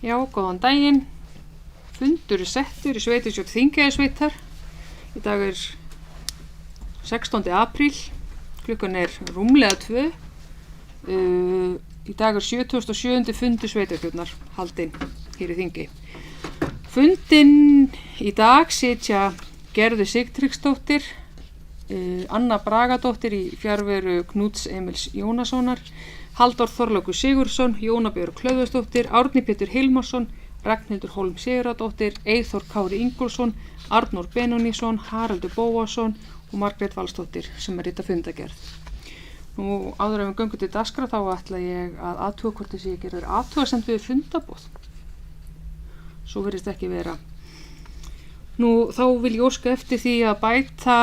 Já, góðan daginn. Fundur settur í sveitarstjórn Þingeyjarsveitar. Í dag 16. apríl. Klukkan rúmlega 2. Í dag 77. fundur sveitarstjórnar haldinn hér í Þingey. Fundinn í dag sitja Gerður Sigtryggsdóttir, Anna Bragadóttir í fjarveru Knúts Emils Jónassonar, Halldór Þorlákur Sigurðsson, Jóna Björg Hlöðversdóttir, Árni Pétur Hilmarsson, Ragnhildur Hólm Sigurðardóttir, Eyþór Kári Ingólfsson, Arnór Benónísson, Haraldur Bóasson og Margrét Valsdóttir sem rita fundagerð. Nú áður en við göngum til dagskrá þá ætla ég að athuga hvort þessi gerður athugasemd við fundaboð. Svo virðist ekki vera. Nú þá vil ég óska eftir því að bæta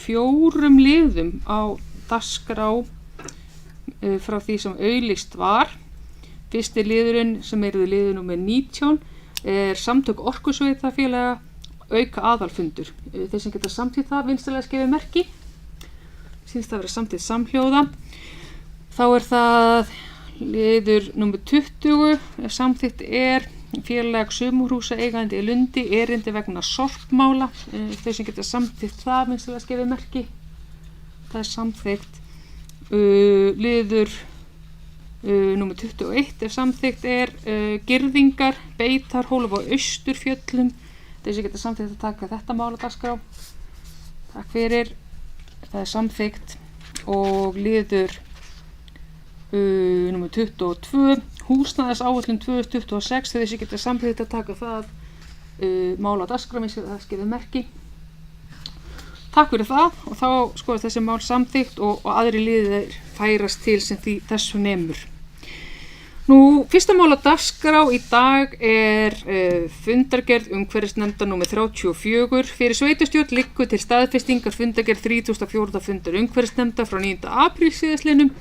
4 liðum á dagskrá frá því sem auglýst var. Fyrsti liðurinn sem liður númer 19 samtök orkusveitafélaga auka aðalfundur. Þeir sem geta samþykkt það vinstrilega skefið merki. Sýnst það vera samþykkt samhljóða. Þá það liður númer 20 samþykkt félag sumurhúsa eigandi í Lundi erindi vegna sorpmála. Þeir sem geta samþykkt það vinstrilega skefið merki. Það samþykkt. Liður númer 21 samþykkt girðingar, Beitarhólf á Austurfjöllum. Þeir sem geta samþykkt að taka þetta mál á dagskrá. Takk fyrir. Það samþykkt. Og liður númer 22 húsnæðisáætlun 2026. Þeir sem geta samþykkt að taka það mál á dagskrá, það skefið merki. Takk fyrir það og þá skoður þessi mál samþykkt og aðri liðir færast til sem þessu nemur. Nú, fyrsta mál á dagskrá í dag fundargerð umhverfisnefndar númer 34. Fyrir sveitarstjórn liggur til staðfestingar fundargerð 34. fundar umhverfisnefndar frá 9. apríl síðastliðnum.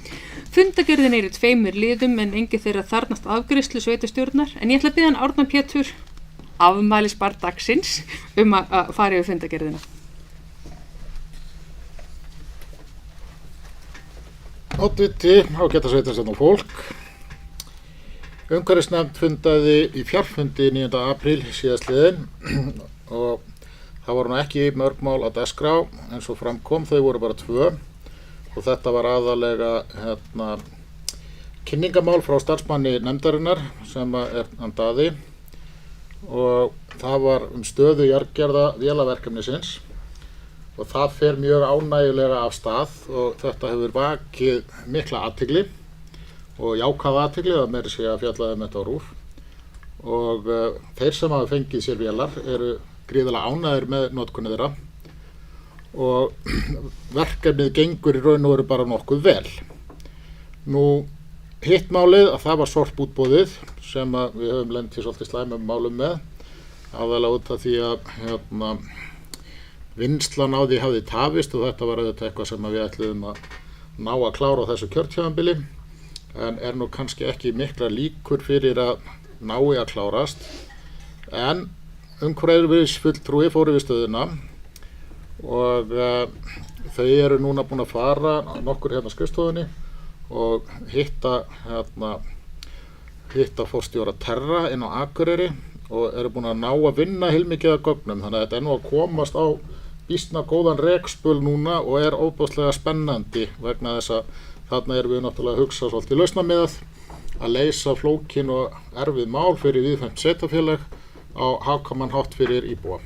Fundargerðin í 2 liðum en engin þeirra þarfnast afgreiðslu sveitarstjórnar en ég ætla að biðja Árna Pétur, afmælisbarn dagsins, að fara yfir fundargerðina. Oddviti, ágæta sveitarstjórn og fólk. Umhverfisnefnd fundaði í fjarfundi 9. apríl síðastliðinn og það voru ekki mörg mál á dagskrá eins og framkom, þau voru bara 2 og þetta var aðalega kynningamál frá starfsmanni nefndarinnar sem hann Daði og það var stöðu jarðgerða vélaverkefnisins. Og það fer mjög ánægjulega af stað og þetta hefur vakið mikla athygli og jákvæða athygli, það meira sé að fjalla þetta á RÚV. Og þeir sem hafa fengið sér vélar eru gríðarlega ánægðir með notkun þeirra og verkefnið gengur í raun og veru bara nokkuð vel. Nú, hitt málið að það var sorpútboðið sem við höfum lent í svolítið slæmum málum með, aðalega út af því að vinnslan á því hafði tafist og þetta var auðvitað eitthvað sem við ætluðum að ná að klára á þessu kjörtímabili en nú kannski ekki mikla líkur fyrir að nái að klárast en umhverfisfulltrúi fór yfir stöðuna og þau eru núna búin að fara nokkur hérna á skrifstofunni og hitta forstjóra Terra inn á Akureyri og eru búin að ná að vinna heilmikið af gögnum þannig að þetta nú að komast á býsna góðan rekspöl núna og ofboðslega spennandi vegna þess að þarna erum við náttúrulega að hugsa svolítið lausnamiðað að leysa flókin og erfið mál fyrir viðfemt sveitarfélag á hagkvæman hátt fyrir íbúa.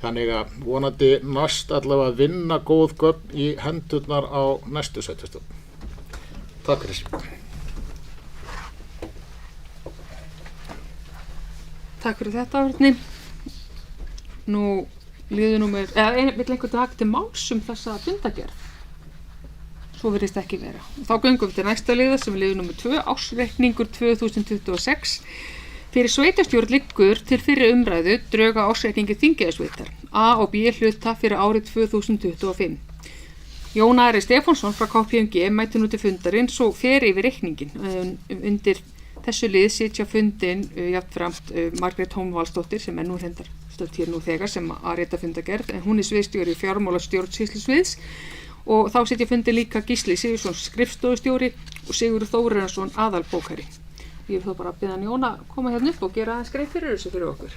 Þannig að vonandi næst allavega að vinna góð gögn í hendurnar á næstu sveitarstjórn. Takk fyrir. Takk fyrir þetta, Árni. Nú, liður númer, vill einhvern taka til máls þessa fundagerð? Svo virðist ekki vera. Þá göngum við til næsta liða sem liður númer 2, ársreikningur 2026. Fyrir sveitarstjórn liggur til fyrri umræðu drög að ársreikningi Þingeyjarsveitar, A og B hluta fyrir árið 2025. Jón Ari Stefánsson frá KPMG mætti nú til fundarins og fer yfir reikningin. Undir þessu lið sitja fundin jafnframt Margrét Valsdóttir sem nú hrendar stödd hér nú þegar sem að rita fundagerð en hún sviðsstjóri fjármála stjórnsýslusviðs og þá sitja fundin líka Gísli Sigurðsson skrifstofustjóri og Sigurður Þórarinsson aðalbókari. Ég vil þá bara biðja hann Jón að koma hérna upp og gera aðeins grein fyrir þessu fyrir okkur.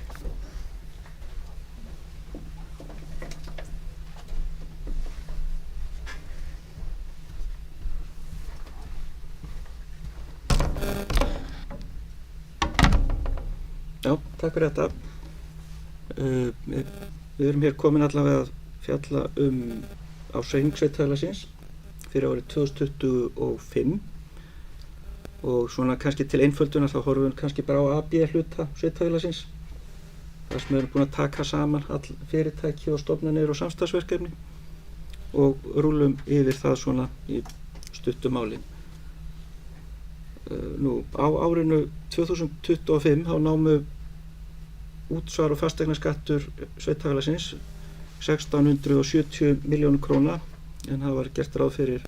Já, takk fyrir þetta. Við erum hér komin allavega að fjalla ársreikning sveitarfélagsins fyrir árið 2025 og svona kannski til einföldunar þá horfum við kannski bara á AB hluta sveitarfélagsins þar sem við erum búin að taka saman all fyrirtæki og stofnanir og samstarfsverkefni og rúllum yfir það svona í stuttu máli. Nú, á árinu 2025 þá námu útsvar og fasteignaskattur sveitarfélagsins 1670 milljónir króna en það var gert ráð fyrir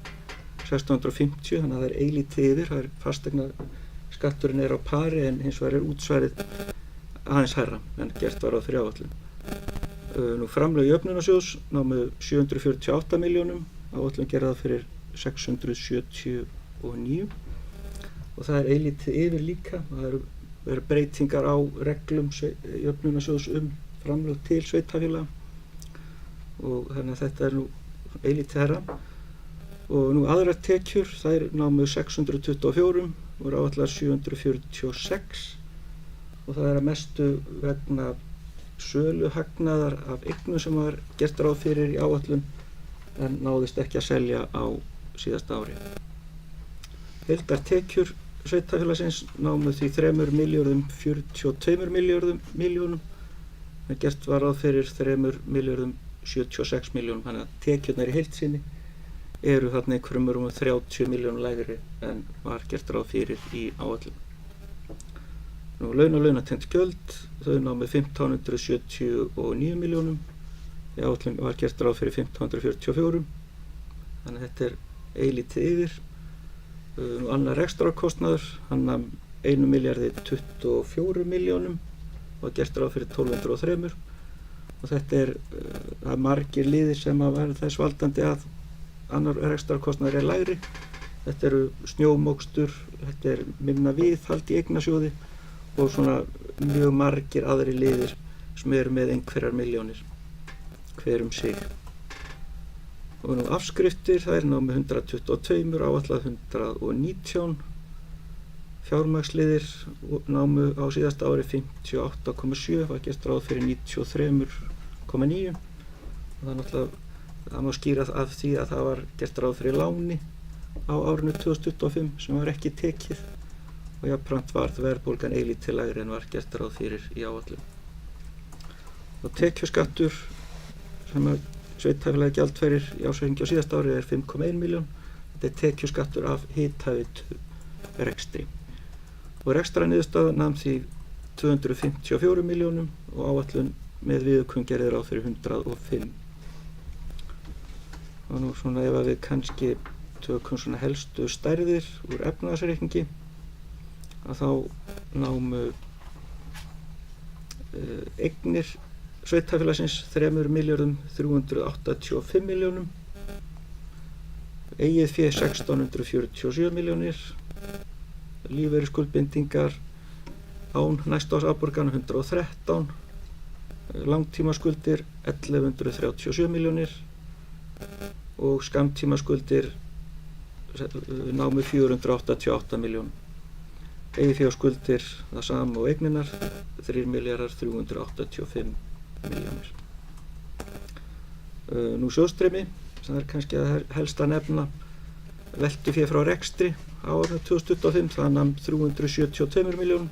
1650, þannig að það er eilítið yfir, það er fasteignaskatturinn á pari en hins vegar útsvarið aðeins hærra en gert var ráð fyrir áætlun. Nú framlög jöfnunarsjóðs námu 748 milljónum, áætlun gerði það fyrir 679 og það er eilítið yfir líka, það eru breytingar á reglum jöfnunarsjóðs framlög til sveitarfélaga og þannig að þetta er nú eilítið hærra og nú aðrar tekjur þær námu 624 voru áætlaðar 746 og það er að mestu vegna söluhagnaðar af eignum sem var gert ráð fyrir í áætlun en náðist ekki að selja á síðasta ári. Heildartekjur sveitarfélagsins námu því 3.042 milljónum en gert var ráð fyrir 3.076 milljónum, þannig að tekjurnar í heild sinni eru þarna einhverjum rúmum 30 milljónum lægri en var gert ráð fyrir í áætlun. Nú launatengd gjöld, þau námu 1.579 milljónum, í áætlun var gert ráð fyrir 1.544, þannig að þetta er eilítið yfir. Nú annar rekstrarkostnaður, hann nam 1.024 milljónum og gert ráð fyrir 1.203 og þetta er margir liðir sem að verða þess valdandi að annar rekstrarkostnaður lægri. Þetta eru snjómokstur, þetta er minna viðhald í eignasjóði og svona mjög margir aðri liðir sem eru með einhverjar milljónir hver sig. Og nú afskriftir, það er námu 122, áætlað 119, fjármagnsliðir námu á síðasta ári 58,7, var gert ráð fyrir 93,9 og það náttúrulega það má skýra af því að það var gert ráð fyrir láni á árinu 2025 sem var ekki tekið og jafnframt varð verðbólgan eilítið lægri en var gert ráð fyrir í áætlun. Og tekjuskattur sem að sveitarfélagi gjaldfærir í ársreikningi á síðasta ári er 5,1 milljón. Þetta er tekjuskattur af hitaveitu rekstri. Og rekstraniðurstaða nam því 254 milljónum og áætlun með viðaukun gerði ráð fyrir 105. Og nú svona ef við kannski tökum svona helstu stærðir úr efnahagsreikningi að þá námu eignir sveitarfélagsins 3.385 milljónum, eigið fé 1.647 milljónir, lífeyrisskuldbindingar án næsta árs afborgana 113, langtímaskuldir 1.137 milljónir og skammtímaskuldir námu 488 milljónum. Eigið fé og skuldir það sama og eigninar 3.385 milljónir. Nú sjóðstreymi, sem er kannski að helst að nefna veltufé frá rekstri á árinu 2025, það nam 372 milljónum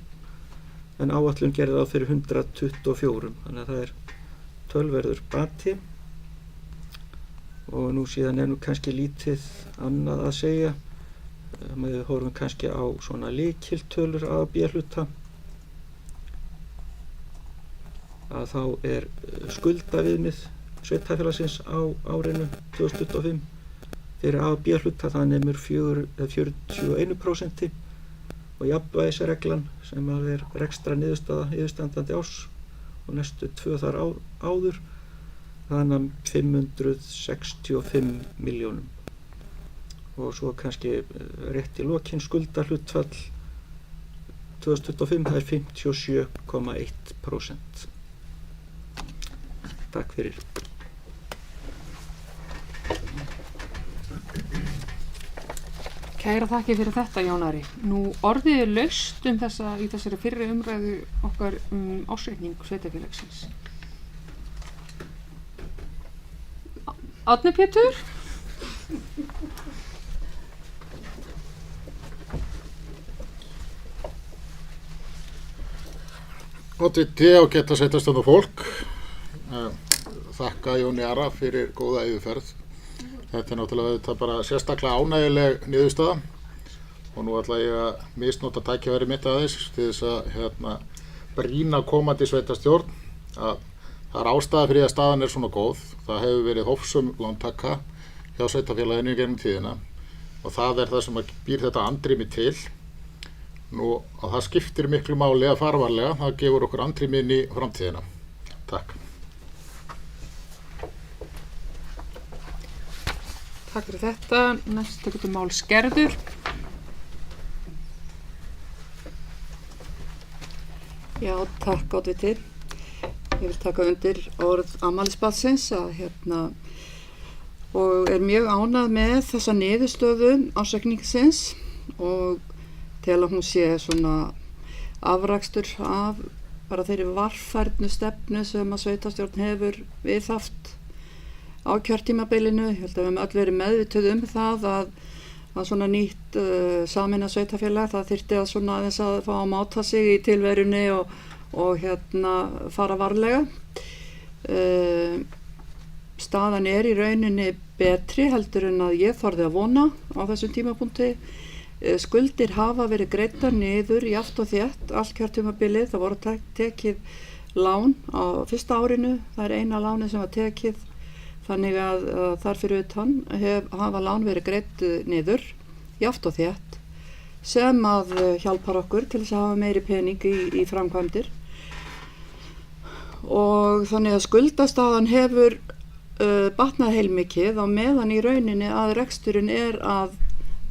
en áætlun gerði það fyrir 124, þannig að það er tölverður bati. Og nú síðan er nú kannski lítið annað að segja. Við horfum kannski á svona lykiltölur A og B hluta. Að þá er skuldaviðmið sveitarfélagsins á árinu 2025 fyrir A og B hluta, það nemur 41% og jafnvægisreglan sem að er rekstraniðurstaða yfirstandandi árs og næstu 2 þar áður, það nam 565 milljónum. Og svo kannski rétt í lokin skuldahlutfall 2025, það er 57,1%. Takk fyrir. Kæra þakki fyrir þetta, Jón Ari. Nú orðið er laust í þessari fyrri umræðu okkar ársreikning sveitarfélagsins. Árni Pétur? Oddviti ágæta sveitarstjórnar fólk, þakka Jóni Ara fyrir góða yfirferð. Þetta er náttúrulega auðvitað bara sérstaklega ánægjuleg niðurstaða og nú ætla ég að misnota tækifæri mitt aðeins til þess að brýna komandi sveitarstjórn að það er ástæða fyrir að staðan er svona góð. Það hefur verið hófsöm lántaka hjá sveitarfélaginu í gegnum tíðina og það er það sem býr þetta andrými til. Nú, og það skiptir miklu máli að fara varlega, það gefur okkur andrými inn í framtíðina. Takk. Takk fyrir þetta. Næst tekur mál Skerður. Já, takk oddviti. Ég vil taka undir orð afmælisbarnsins og er mjög ánægð með þessa niðurstöðu ársreikningsins og tel að hún sé svona afrakstur af bara þeirri varfærnu stefnu sem að sveitarstjórn hefur viðhaft á kjörtímabilinu. Ég held að við höfum öll verið meðvituð það að svona nýtt sameinað sveitarfélag, það þyrfti að svona aðeins að fá að máta sig í tilverunni og fara varlega. Staðan er í rauninni betri heldur en að ég þorði að vona á þessum tímapunkti. Skuldir hafa verið greiddar niður jafnt og þétt allt kjörtímabilið. Það voru tekið lán á fyrsta árinu, það er eina láni sem var tekið, þannig að þar fyrir utan hafa lán verið greidd niður jafnt og þétt sem að hjálpar okkur til þess að hafa meiri pening í framkvæmdir. Og þannig að skuldastaðan hefur batnað heilmikið á meðan í rauninni að reksturinn er að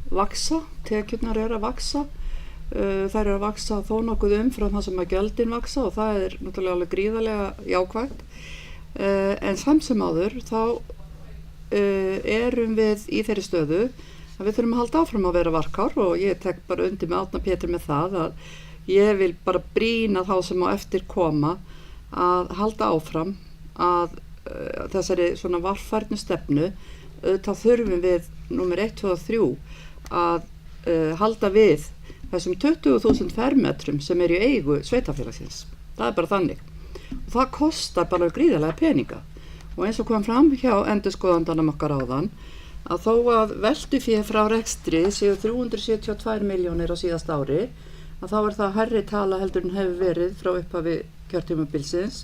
vaksa, tekjurnar er að vaksa, þær eru að vaksa þó nokkuð umfram það sem að gjöldin vaksa og það er náttúrulega alveg gríðarlega jákvægt. En samt sem áður þá erum við í þeirri stöðu að við þurfum að halda áfram að vera varkár og ég tek bara undir með Árna Pétur með það að ég vil bara brýna þá sem á eftir koma að halda áfram að þessari svona varfærnu stefnu. Auðvitað þurfum við númer 1, 2 og 3 að halda við þessum 20.000 fermetrum sem er í eigu sveitarfélagsins. Það er bara þannig. Og það kostar bara gríðarlega peninga. Og eins og kom fram hjá endurskoðandanum okkar áðan að þó að veltufé frá rekstri séu 372 milljónir á síðasta ári, að þá er það hærri tala heldur en hefur verið frá upphafi kjörtímabilsins.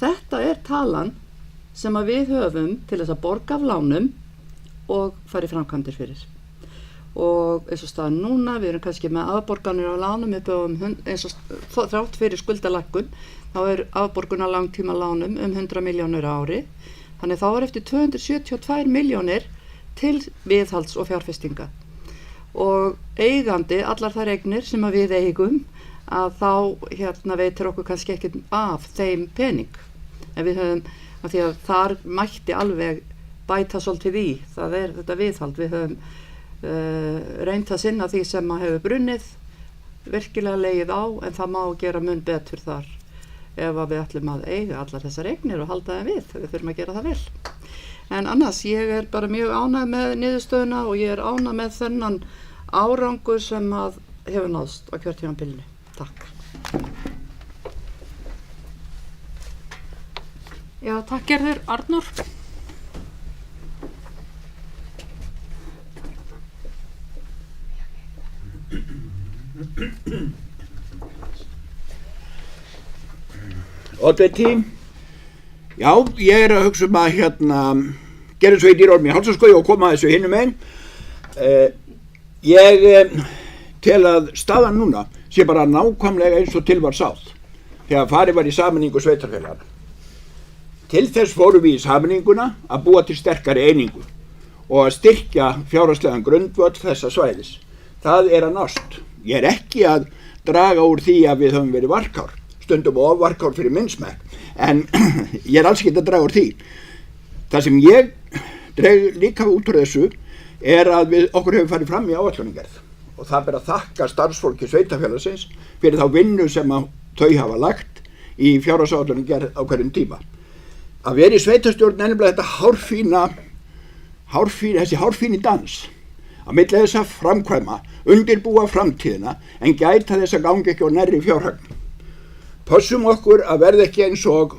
Þetta er talan sem að við höfum til þess að borga af lánum og fara í framkvæmdir fyrir. Og eins og staðan núna, við erum kannski með afborganir á lánum upp á eins og þrátt fyrir skuldalækkun, þá er afborgun á langtíma lánum 100 milljónir á ári. Þannig þá er eftir 272 milljónir til viðhalds og fjárfestinga. Og eigandi, allar þær eignir sem að við eigum, að þá veitir okkur kannski ekkert af þeim pening. En við höfum, af því að þar mætti alveg bæta svolítið í, það er þetta viðhald. Við höfum reynt að sinna því sem að hefur brunnið, virkilega legið á, en það má gera mun betur þar ef að við ætlum að eiga allar þessar eignir og halda þeim við þurfum að gera það vel. En annars, ég er bara mjög ánægð með niðurstöðuna og ég er ánægð með þennan árangur sem að hefur náðst á kjörtímabilinu. Takk. Já, takk Gerður. Arnór? Oddviti, já, ég er að hugsa að gera sveitir ormi í Hálsaskógi og koma þessu hinum einn. Ég tel að staðan núna sé bara nákvæmlega eins og til var sáð þegar farið var í sameiningu sveitarfélagana. Til þess fórum við í sameininguna að búa til sterkari einingu og að styrkja fjárhagslegan grundvöll þessa svæðis. Það er að nást. Ég er ekki að draga úr því að við höfum verið varkár, stundum ofvarkár fyrir minnsmekk, en ég alls ekki að draga úr því. Það sem ég dreg líka út úr þessu að okkur hefur farið fram í áætlunargerð og það ber að þakka starfsfólki sveitarfélagsins fyrir þá vinnu sem þau hafa lagt í fjárhagsáætlunargerð á hverjum tíma. Að vera í sveitarstjórn nefnilega þetta þessi hárfíni dans að milli þess að framkvæma, undirbúa framtíðina en gæta þess að gangi ekki á nærri fjárhagn. Pössum okkur að verða ekki eins og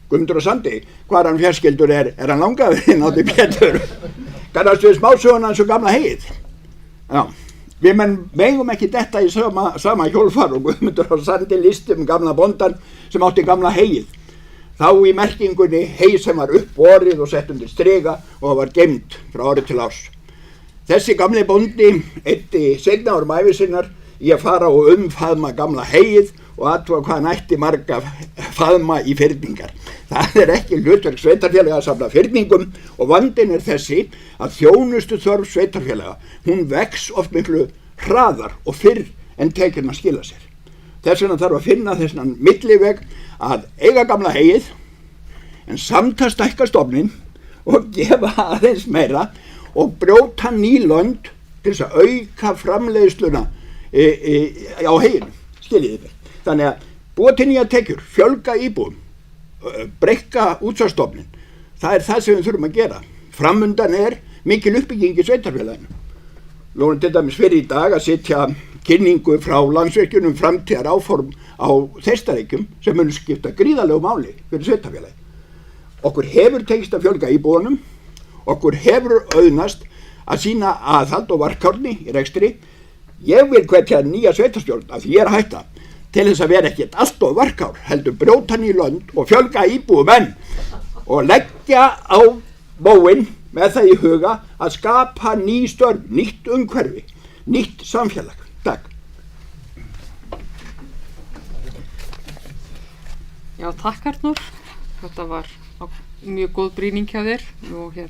Guðmundur á Sandi, hvar hann fjarskyldur hann langaðurinn átti Pétur. Kannast við smásöguna eins og gamla heyið. Já, við megum ekki detta í sama hjólfar og Guðmundur á Sandi listi gamla bóndan sem átti gamla heyið. Þá í merkingunni hey sem var uppborið og sett undir striga og var gemd frá ári til árs. Þessi gamli bóndi eyddi seinna árum ævi sinnar í að fara og umfaðma gamla heyið og athuga hvað hann ætti marga faðma í fyrningar. Það ekki hlutverk sveitarfélaga að safna fyrningum og vandinn þessi að þjónustu þörf sveitarfélaga, hún vex oft miklu hraðar og fyrr en tekinn að skila sér. Þess vegna þarf að finna þessan milliveg að eiga gamla heyið en samt að stækka stofninn og gefa aðeins meira og brjóta ný lönd til þess að auka framleiðsluna á heyinu, skiljiði mig. Þannig að búa til nýja tekjur, fjölga íbúum, breikka útsvarsstofninn, það það sem við þurfum að gera. Framundan mikil uppbygging í sveitarfélaginu. Lónum til dæmis fyrir í dag að sitja kynningu frá Landsvirkjun framtíðar áform á Þeistareykjum sem mun skipta gríðarlegu máli fyrir sveitarfélagi. Okkur hefur tekist að fjölga íbúunum, okkur hefur auðnast að sýna aðhald og varkárni í rekstri. Ég vil hvetja nýja sveitarstjórn að því ég að hætta til þess að vera ekkert allt of varkár, heldur brjóta ný lönd og fjölga íbúum og leggja á bóinn með það í huga að skapa ný störf, nýtt umhverfi, nýtt samfélag. Takk. Já, takk Arnór. Þetta var mjög góð brýning hjá þér og við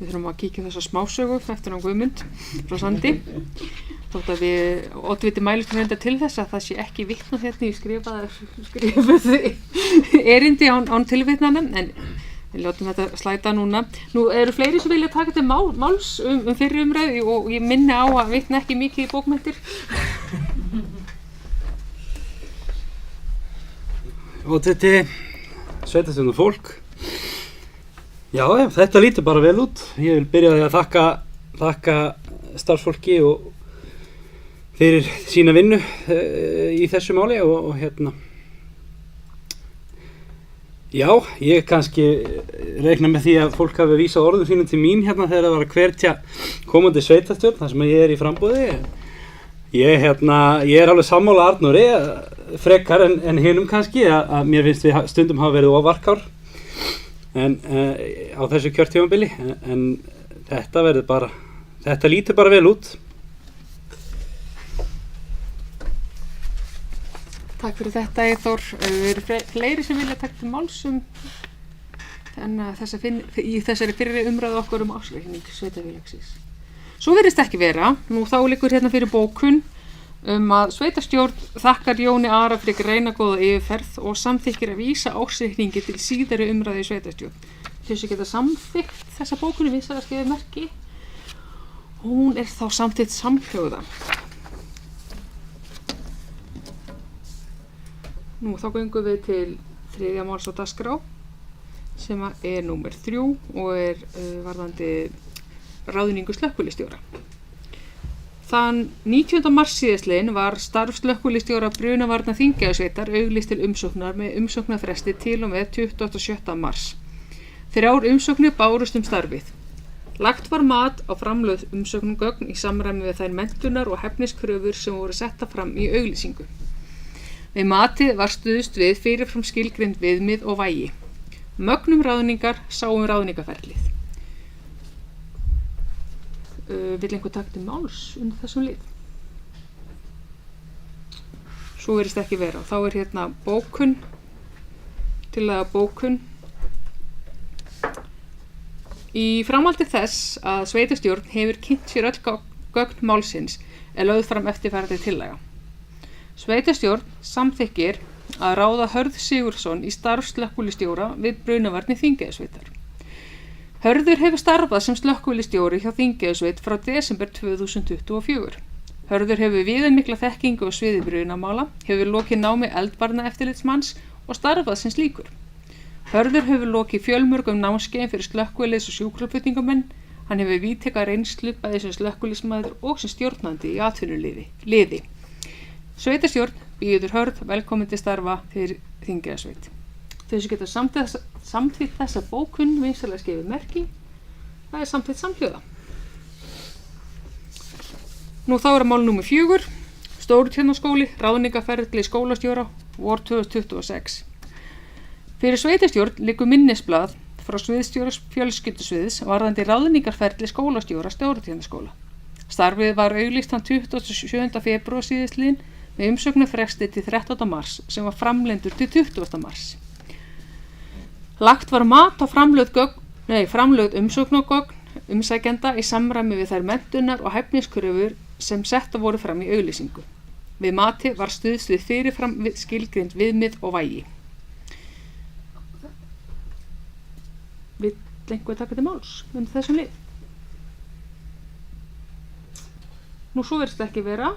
þurfum að kíkja þessa smásögu eftir hann Guðmund frá Sandi. Þótt að við oddviti mælist reynda til þess að það sé ekki vitnað í skrifuðu erindi án tilvitnana, en við látum þetta slæta núna. Nú eru fleiri sem vilja taka til máls fyrri umræðu og ég minni á að vitna ekki mikið í bókmenntir. Oddviti, sveitarstjórnar fólk. Já, þetta lítur bara vel út. Ég vil byrja því að þakka starfsfólki og fyrir sína vinnu í þessu máli og já, ég kannski reikna með því að fólk hafi vísað orðum sínum til mín þegar það var að hvetja komandi sveitarstjórn þar sem ég í framboði. Ég alveg sammála Arnóri frekar en hinum kannski að mér finnst við stundum hafa verið ofvarkár en á þessu kjörtímabili en þetta lítur bara vel út. Takk fyrir þetta Eyþór. Við erum fleiri sem vilja taka til máls í þessari fyrri umræðu okkur ársreikning sveitarfélagsins. Svo virðist ekki vera. Nú þá liggur fyrir bókun að sveitarstjórn þakkar Jóni Ara fyrir greinagóða yfirferð og samþykkir að vísa ársreikningi til síðari umræðu í sveitarstjórn. Þessu geta samþykkt þessa bókun við það skefið merki. Hún þá samþykkt samhljóða. Nú þá göngum við til þriðja máls á dagskrá sem númer 3 og varðandi ráðningu slökkvilistjóra. Þann 19. mars síðastliðinn var starf slökkvilistjóra Brunavarna Þingeyjarsveitar auglýst til umsóknar með umsóknarfresti til og með 27. mars. 3 umsóknir bárust starfið. Lagt var mat á framlögð umsóknargögn í samræmi við þær menntunar og hæfniskröfur sem voru setta fram í auglýsingu. Við matið var stuðst við fyrirfram skilgreind viðmið og vægi. Mögnum ráðningar sáum ráðningaferlið. Vill einhver taka til máls undir þessum lið? Svo virðist ekki vera. Þá bókun, tillaga bókun. Í framhaldi þess að sveitarstjórn hefur kynnt sér öll gögn málsins er lögð fram eftirfarandi tillaga. Sveitarstjórn samþykkir að ráða Hörð Sigurðsson í starf slökkvilistjóra við Brunavarnir Þingeyjarsveitar. Hörður hefur starfað sem slökkvilistjóri hjá Þingeyjarsveit frá desember 2024. Hörður hefur viðamikla þekkingu á sviði brunamála, hefur lokið námi eldvarnaeftirlitsmanns og starfað sem slíkur. Hörður hefur lokið fjölmörgum námskeiðum fyrir slökkvilis- og sjúkraflutningamenn. Hann hefur víðtæka reynslu bæði sem slökkvilismaður og sem stjórnandi í atvinnuliði. Sveitarstjórn býður Hörð velkomin til starfa fyrir Þingeyjarsveit. Þau sem geta samþykkt þessa bókun vinsamlegast gefið merki. Það er samþykkt samhljóða. Nú þá er mál númer 4, Stórutjarnaskóli, ráðningarferli skólastjóra, vor 2026. Fyrir sveitarstjórn liggur minnisblað frá sviðsstjóra fjölskyldusviðs varðandi ráðningarferli skólastjóra Stórutjarnaskóla. Starfið var auglýst þann 27. febrúar síðastliðinn með umsóknarfresti til 13. mars sem var framlengdur til 20. mars. Lagt var mat á framlögð umsóknargögn umsækjenda í samræmi við þær menntunar og hæfniskröfur sem setta voru fram í auglýsingu. Við mati var stuðst við fyrirfram skilgreind viðmið og vægi. Vill einhver taka til máls þessum lið? Nú svo virðist ekki vera.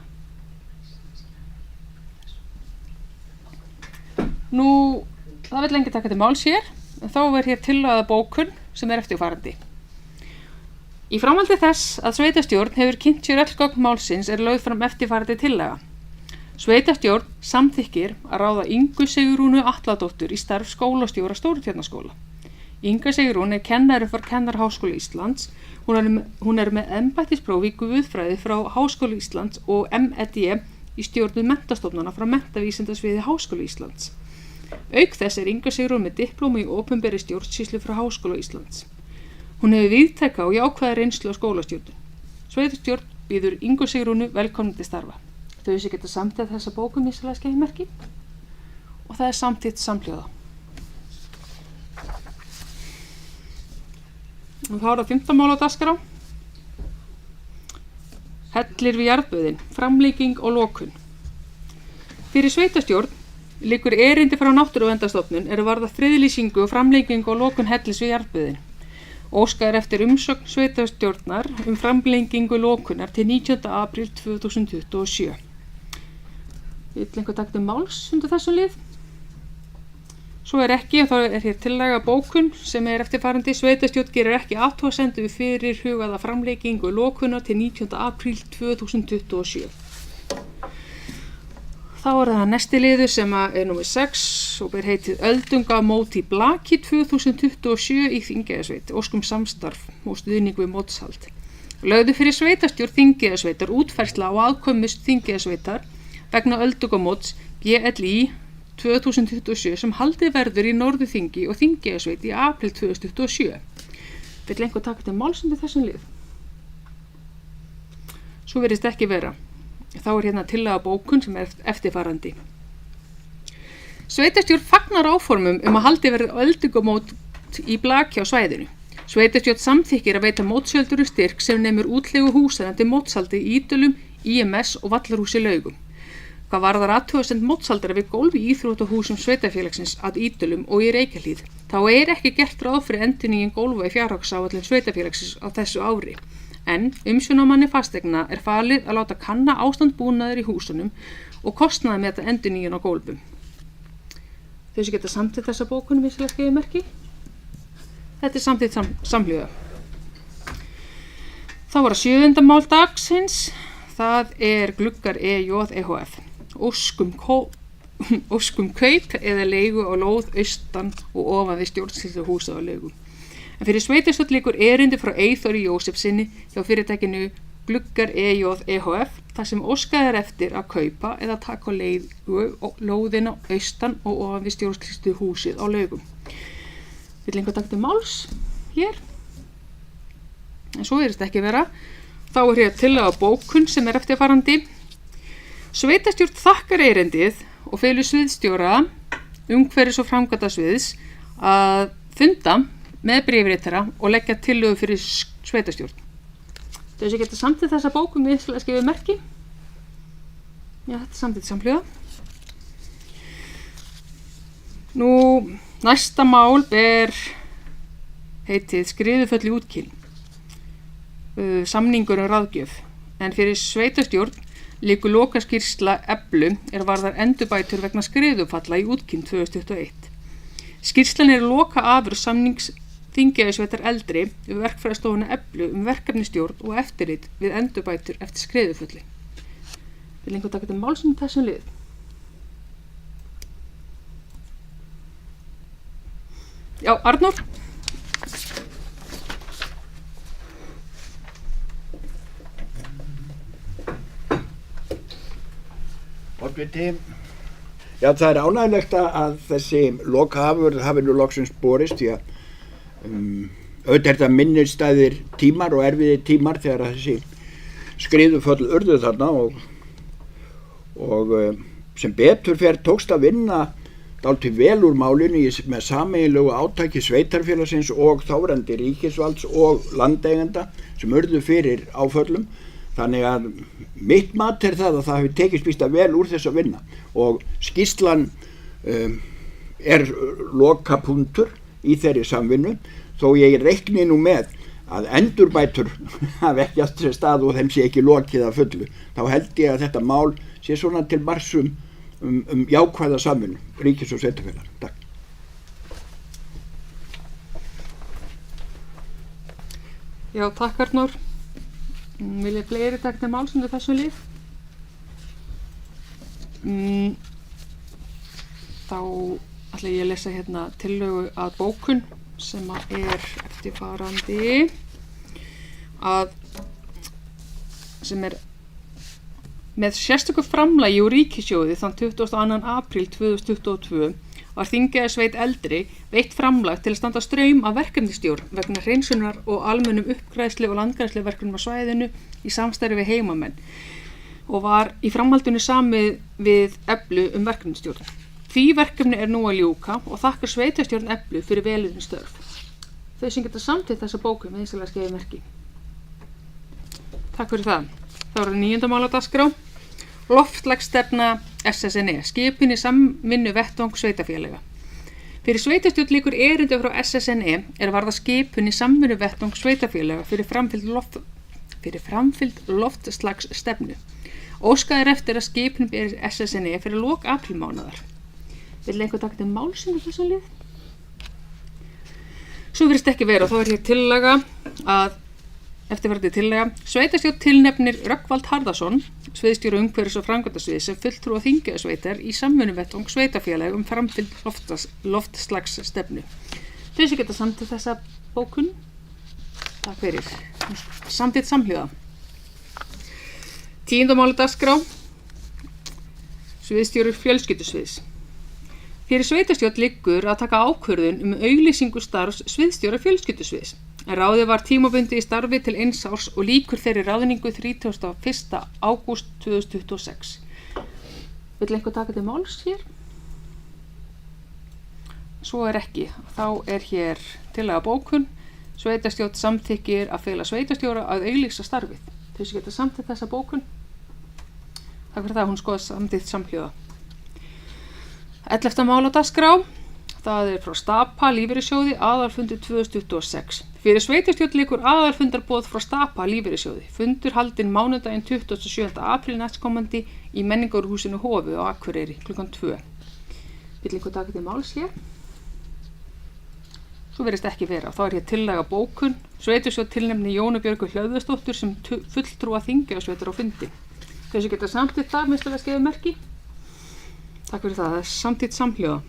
Nú, það vill enginn taka til máls hér, en þá hér tillaga bókun sem eftirfarandi. Í framhaldi þess að sveitarstjórn hefur kynnt sér öll gögn málsins er lögð fram eftirfarandi tillaga. Sveitarstjórn samþykkir að ráða Ingu Sigrúnu Atladóttur í starf skólastjóra Stórutjarnaskóla. Inga Sigrún kennari frá Kennaraháskóla Íslands. Hún er með embættispróf í guðfræði frá Háskóla Íslands og MED í stjórnun menntastofnana frá Menntavísindasviði Háskóla Íslands. Auk þess Inga Sigrún með diplómu í opinberri stjórnsýslu frá Háskóla Íslands. Hún hefur víðtæka og jákvæða reynslu á skólastjórnun. Sveitarstjórn býður Ingu Sigrúnu velkomin til starfa. Þau sem geta samþykkt þessa bókum vinsamlegast gefið merki og það er samþykkt samhljóða. Og þá er það 15. mál á dagskrá. Hellir við jarðböðin, framlenging og lokun. Fyrir sveitarstjórn liggur erindi frá Náttúruverndarstofnun er varða friðlýsingu og framlengingu og lokun hellis við jarðböðin. Óskað er eftir umsögn sveitarstjórnar framlengingu lokunar til 19. apríl 2027. Vill einhver taka til máls undir þessum lið? Svo er ekki, og þá er hér tillaga bókun sem eftirfarandi. Sveitarstjórn gerir ekki athugasemd við fyrirhugaða framlengingu lokunar til 19. apríl 2027. Þá er það næsti liður sem er númer 6 og ber heitið Öldungamót í Blaki 2027 í Þingeyjarsveit, óskum samstarf og stuðning við mótshald. Lögðu fyrir sveitarstjórn Þingeyjarsveitar útfærsla á aðkomust Þingeyjarsveitar vegna öldungamóts BLI 2027 sem haldið verður í Norðurþingi og Þingeyjarsveit í apríl 2027. Vill einhver taka til máls undir þessum lið? Svo virðist ekki vera. Þá er hérna tillaga bókun sem eftirfarandi. Sveitarstjórn fagnar áformum að haldið verði öldungamót í Blaki á svæðinu. Sveitarstjórn samþykkir að veita mótshölduru styrk sem nemur útlegu húsana til mótshaldi í Ítölum, IMS og Vallarhúsi Laugum. Hvað varðar athugasemd mótshaldara við gólf í íþróttahúsum sveitarfélagsins að Ítölum og í Reykjahlíð, þá er ekki gert ráð fyrir endurnýjun gólfa í fjárhagsáætlun sveitarfélagsins á þessu ári. En umsjónarmanni fasteigna er falið að láta kanna ástand búnaðar í húsunum og kostnaði með þetta endurnýjun á gólfum. Þau sem geta samþykkt þessa bókunum vinsamlegast gefið merki. Þetta er samþykkt samhljóða. Þá var það 7. mál dagsins. Það er Gluggar EJ EHF. Óskum kaup eða leigu á lóð austan og ofan við stjórnsýsluhúsa á leigu. En fyrir sveitarstjórn liggur erindi frá Eyþóri Jósefssyni hjá fyrirtækinu Gluggar EJ EHF þar sem óskað er eftir að kaupa eða taka á leigu lóðina austan og ofan við stjórnsýsluhúsið á laugum. Vill einhver taka til máls hér? En svo virðist ekki vera. Þá er hér tillaga bókun sem eftirfarandi. Sveitarstjórn þakkar erindið og felur sviðsstjóra umhverfis- og framkvæmdasviðs að funda með bréfritara og leggja tillögu fyrir sveitarstjórn. Þau sem geta samþykkt þessa bók vinsamlega skrifa merki. Já, þetta er samþykkt samhljóða. Nú, næsta mál ber heitið Skriðuföll í útkinn. Samningur ráðgjöf. En fyrir sveitarstjórn liggur lokaskýrsla Eflu varðar endurbætur vegna skriðufalla í útkinn 2021. Skýrslan loka afur samnings Þingeyjarsveitar eldri verkfræðistofuna Eflu verkefnisstjórn og eftirlit við endurbætur eftir skriðufulli. Vil einhver taka þetta máls þessum lið? Já, Arnór. Oddviti, já, það er ánægilegt að þessi lokaafurð hafi nú loksins borist, því að auðvitað er þetta minnistæðir tímar og erfiðir tímar þegar þessi skriðuföll urðu þarna og sem betur fer tókst að vinna dálítið vel úr málinu með sameiginlegu átaki sveitarfélagsins og þáverandi ríkisvalds og landeigenda sem urðu fyrir áföllum. Þannig að mitt mat það að það hefur tekist býsta vel úr þess að vinna og skýrslan lokapunktur í þeirri samvinnu, þó ég reikni nú með að endurbætur hafi ekki átt sér stað og þeim sé ekki lokið að fullu. Þá held ég að þetta mál sé svona til marks jákvæða samvinnu ríkis og sveitarfélaga. Takk. Já, takk Arnór. Vilja fleiri taka máls þessum lið? Þá ætla ég að lesa hérna tillögu að bókun sem eftirfarandi sem með sérstöku framlagi úr ríkissjóði þann 22. apríl 2022 var Þingeyjarsveit eldri veitt framlag til að standa straum af verkefnisstjórn vegna hreinsunar og almennum uppgræðslu og landgræðslu verkefnum á svæðinu í samstarfi við heimamenn og var í framhaldinu samið við Eflu verkefnisstjórn. Því verkefni nú að ljúka og þakkar sveitarstjórn Eflu fyrir velunni störf. Þau sem geta samþykkt þessa bóku með einstæðlega skrifa merki. Takk fyrir það. Það var 9. mál á dagskrá. Loftslagsstefna SSNE, skipun í samvinnu vettvang sveitarfélaga. Fyrir sveitarstjórn liggur erindi frá SSNE varða skipun í samvinnu vettvang sveitarfélaga fyrir framfylgd loftslagsstefnu. Óskað eftir að skipun ber SSNE fyrir lok aprílmánaðar. Vill einhver taka til máls þessum lið? Svo virðist ekki vera og þá hér tillaga að eftirfarandi tillaga. Sveitarstjórn tilnefnir Rögnvald Harðarson, sviðsstjóra umhverfis- og framkvæmdasviðs sem fulltrúa Þingeyjarsveitar í samvinnuvettvang sveitarfélaga framfylgd loftslagsstefnu. Þau sem geta samþykkt þessa bókun. Takk fyrir. Samþykkt samhljóða. 10. mál á dagskrá. Sviðsstjóri fjölskyldusviðs. Fyrir sveitarstjórn liggur að taka ákvörðun auglýsingu starfs sviðsstjóra fjölskyldusviðs. Ráðið var tímabundið í starfi til 1 árs og lýkur þeirri ráðningu 31. ágúst 2026. Vill einhver taka til máls hér? Svo ekki. Þá hér tillaga bókun. Sveitarstjórn samþykkir að fela sveitarstjóra að auglýsa starfið. Þau sem geta samþykkt þessa bókun. Takk fyrir það, hún skoða samþykkt samhljóða. 11. mál á dagskrá. Það frá Stapa lífeyrissjóði aðalfundur 2026. Fyrir sveitarstjórn liggur aðalfundarboð frá Stapa lífeyrissjóði. Fundur haldinn mánudaginn 27. apríl næstkomandi í menningarhúsinu Hofi á Akureyri klukkan 2. Vill einhver taka til máls hér? Svo virðist ekki vera. Þá hér tillaga bókun. Sveitarstjórn tilnefni Jónu Björgu Hlöðversdóttur sem fulltrúa Þingeyjarsveitar á fundi. Þau sem geta samþykkt það með skrifa merki. Takk fyrir það. Það samþykkt samhljóða.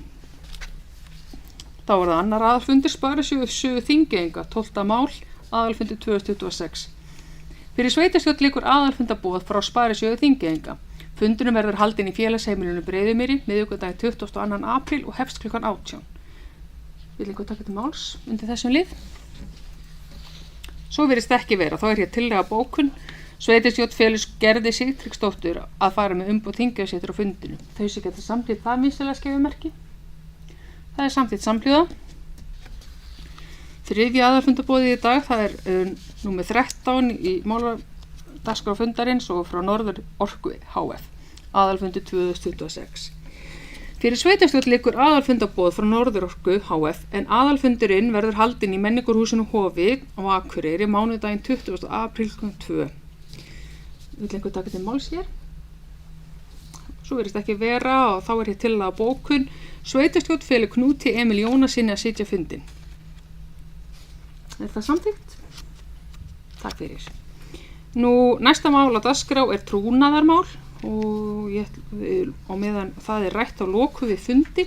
Þá var það annar aðalfundur Sparisjóðs Þingeyinga, 12. mál, aðalfundur 2026. Fyrir sveitarstjórn liggur aðalfundarboð frá Sparisjóði Þingeyinga. Fundurinn verður haldinn í félagsheimilinu Breiðumýri, miðvikudaginn 22. apríl og hefst klukkan 18. Vill einhver taka til máls undir þessum lið? Svo virðist ekki vera. Þá hér tillaga bókun. Sveitarstjórn felur Gerði Sigtryggsdóttur að fara með umboð Þingeyjarsveitar á fundinu. Þau sem geta samþykkt það vinsamlega skrifa merki. Það samþykkt samhljóða. Þriðja aðalfundabóðið í dag, það er númer 13 í máladagskráa fundarins og frá Norður Orku HF, aðalfundur 2026. Fyrir sveitarstjórn liggur aðalfundabóð frá Norður Orku HF en aðalfundurinn verður haldinn í Menningarhúsinu Hofi á Akureyri mánudaginn 20. apríl kl. 2. Vill einhver taka til máls hér? Svo virðist ekki vera og þá er hér tillaga bókun. Sveitarstjórn felur Knúti Emil Jónasyni að sitja fundinn. Er það samþykkt? Takk fyrir. Nú, næsta mál á dagskrá er trúnaðarmál og meðan það er rætt á loku við fundi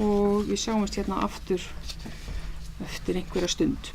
og við sjáumst hérna aftur eftir einhverja stund.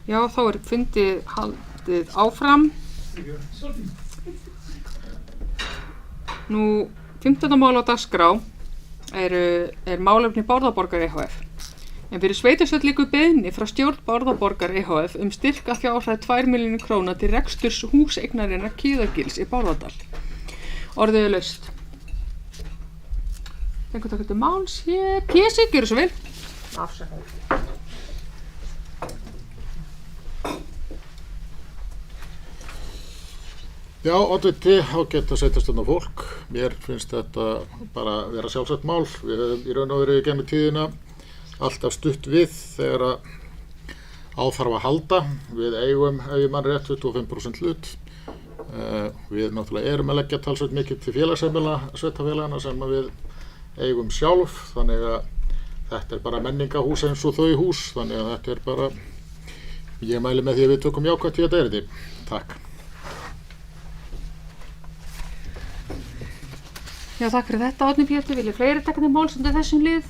Já, þá er fundið haldið áfram. Nú, 15. mál á dagskrá er málefni Bárðaborgar EHF. En fyrir sveitarstjórn liggur beiðni frá stjórn Bárðaborgar EHF styrk að fjárhæð 2 milljónir króna til reksturs húseignarinnar Kiðagils í Bárðardal. Orðið er laust. Einhvern takk til máls hér. Pési, gjörðu svo vel. Afsakaðu. Já, oddviti, ágætt að sveitarstjórnar fólk. Mér finnst þetta bara vera sjálfsagt mál. Við höfum í raun og veru í gegnum tíðina alltaf stutt við þegar að áþarf að halda. Við eigum, ef ég man rétt, 25% hlut. Við náttúrulega erum að leggja talsveit mikið til félagsheimila, sveitafélagana sem við eigum sjálf. Þannig að þetta er bara menningahús eins og þau hús. Þannig að þetta er bara, ég mæli með því að við tökum jákvætt í þetta erindi. Takk. Já, takk fyrir þetta, Árni Pétur. Vilja fleiri taka til máls undir þessum lið?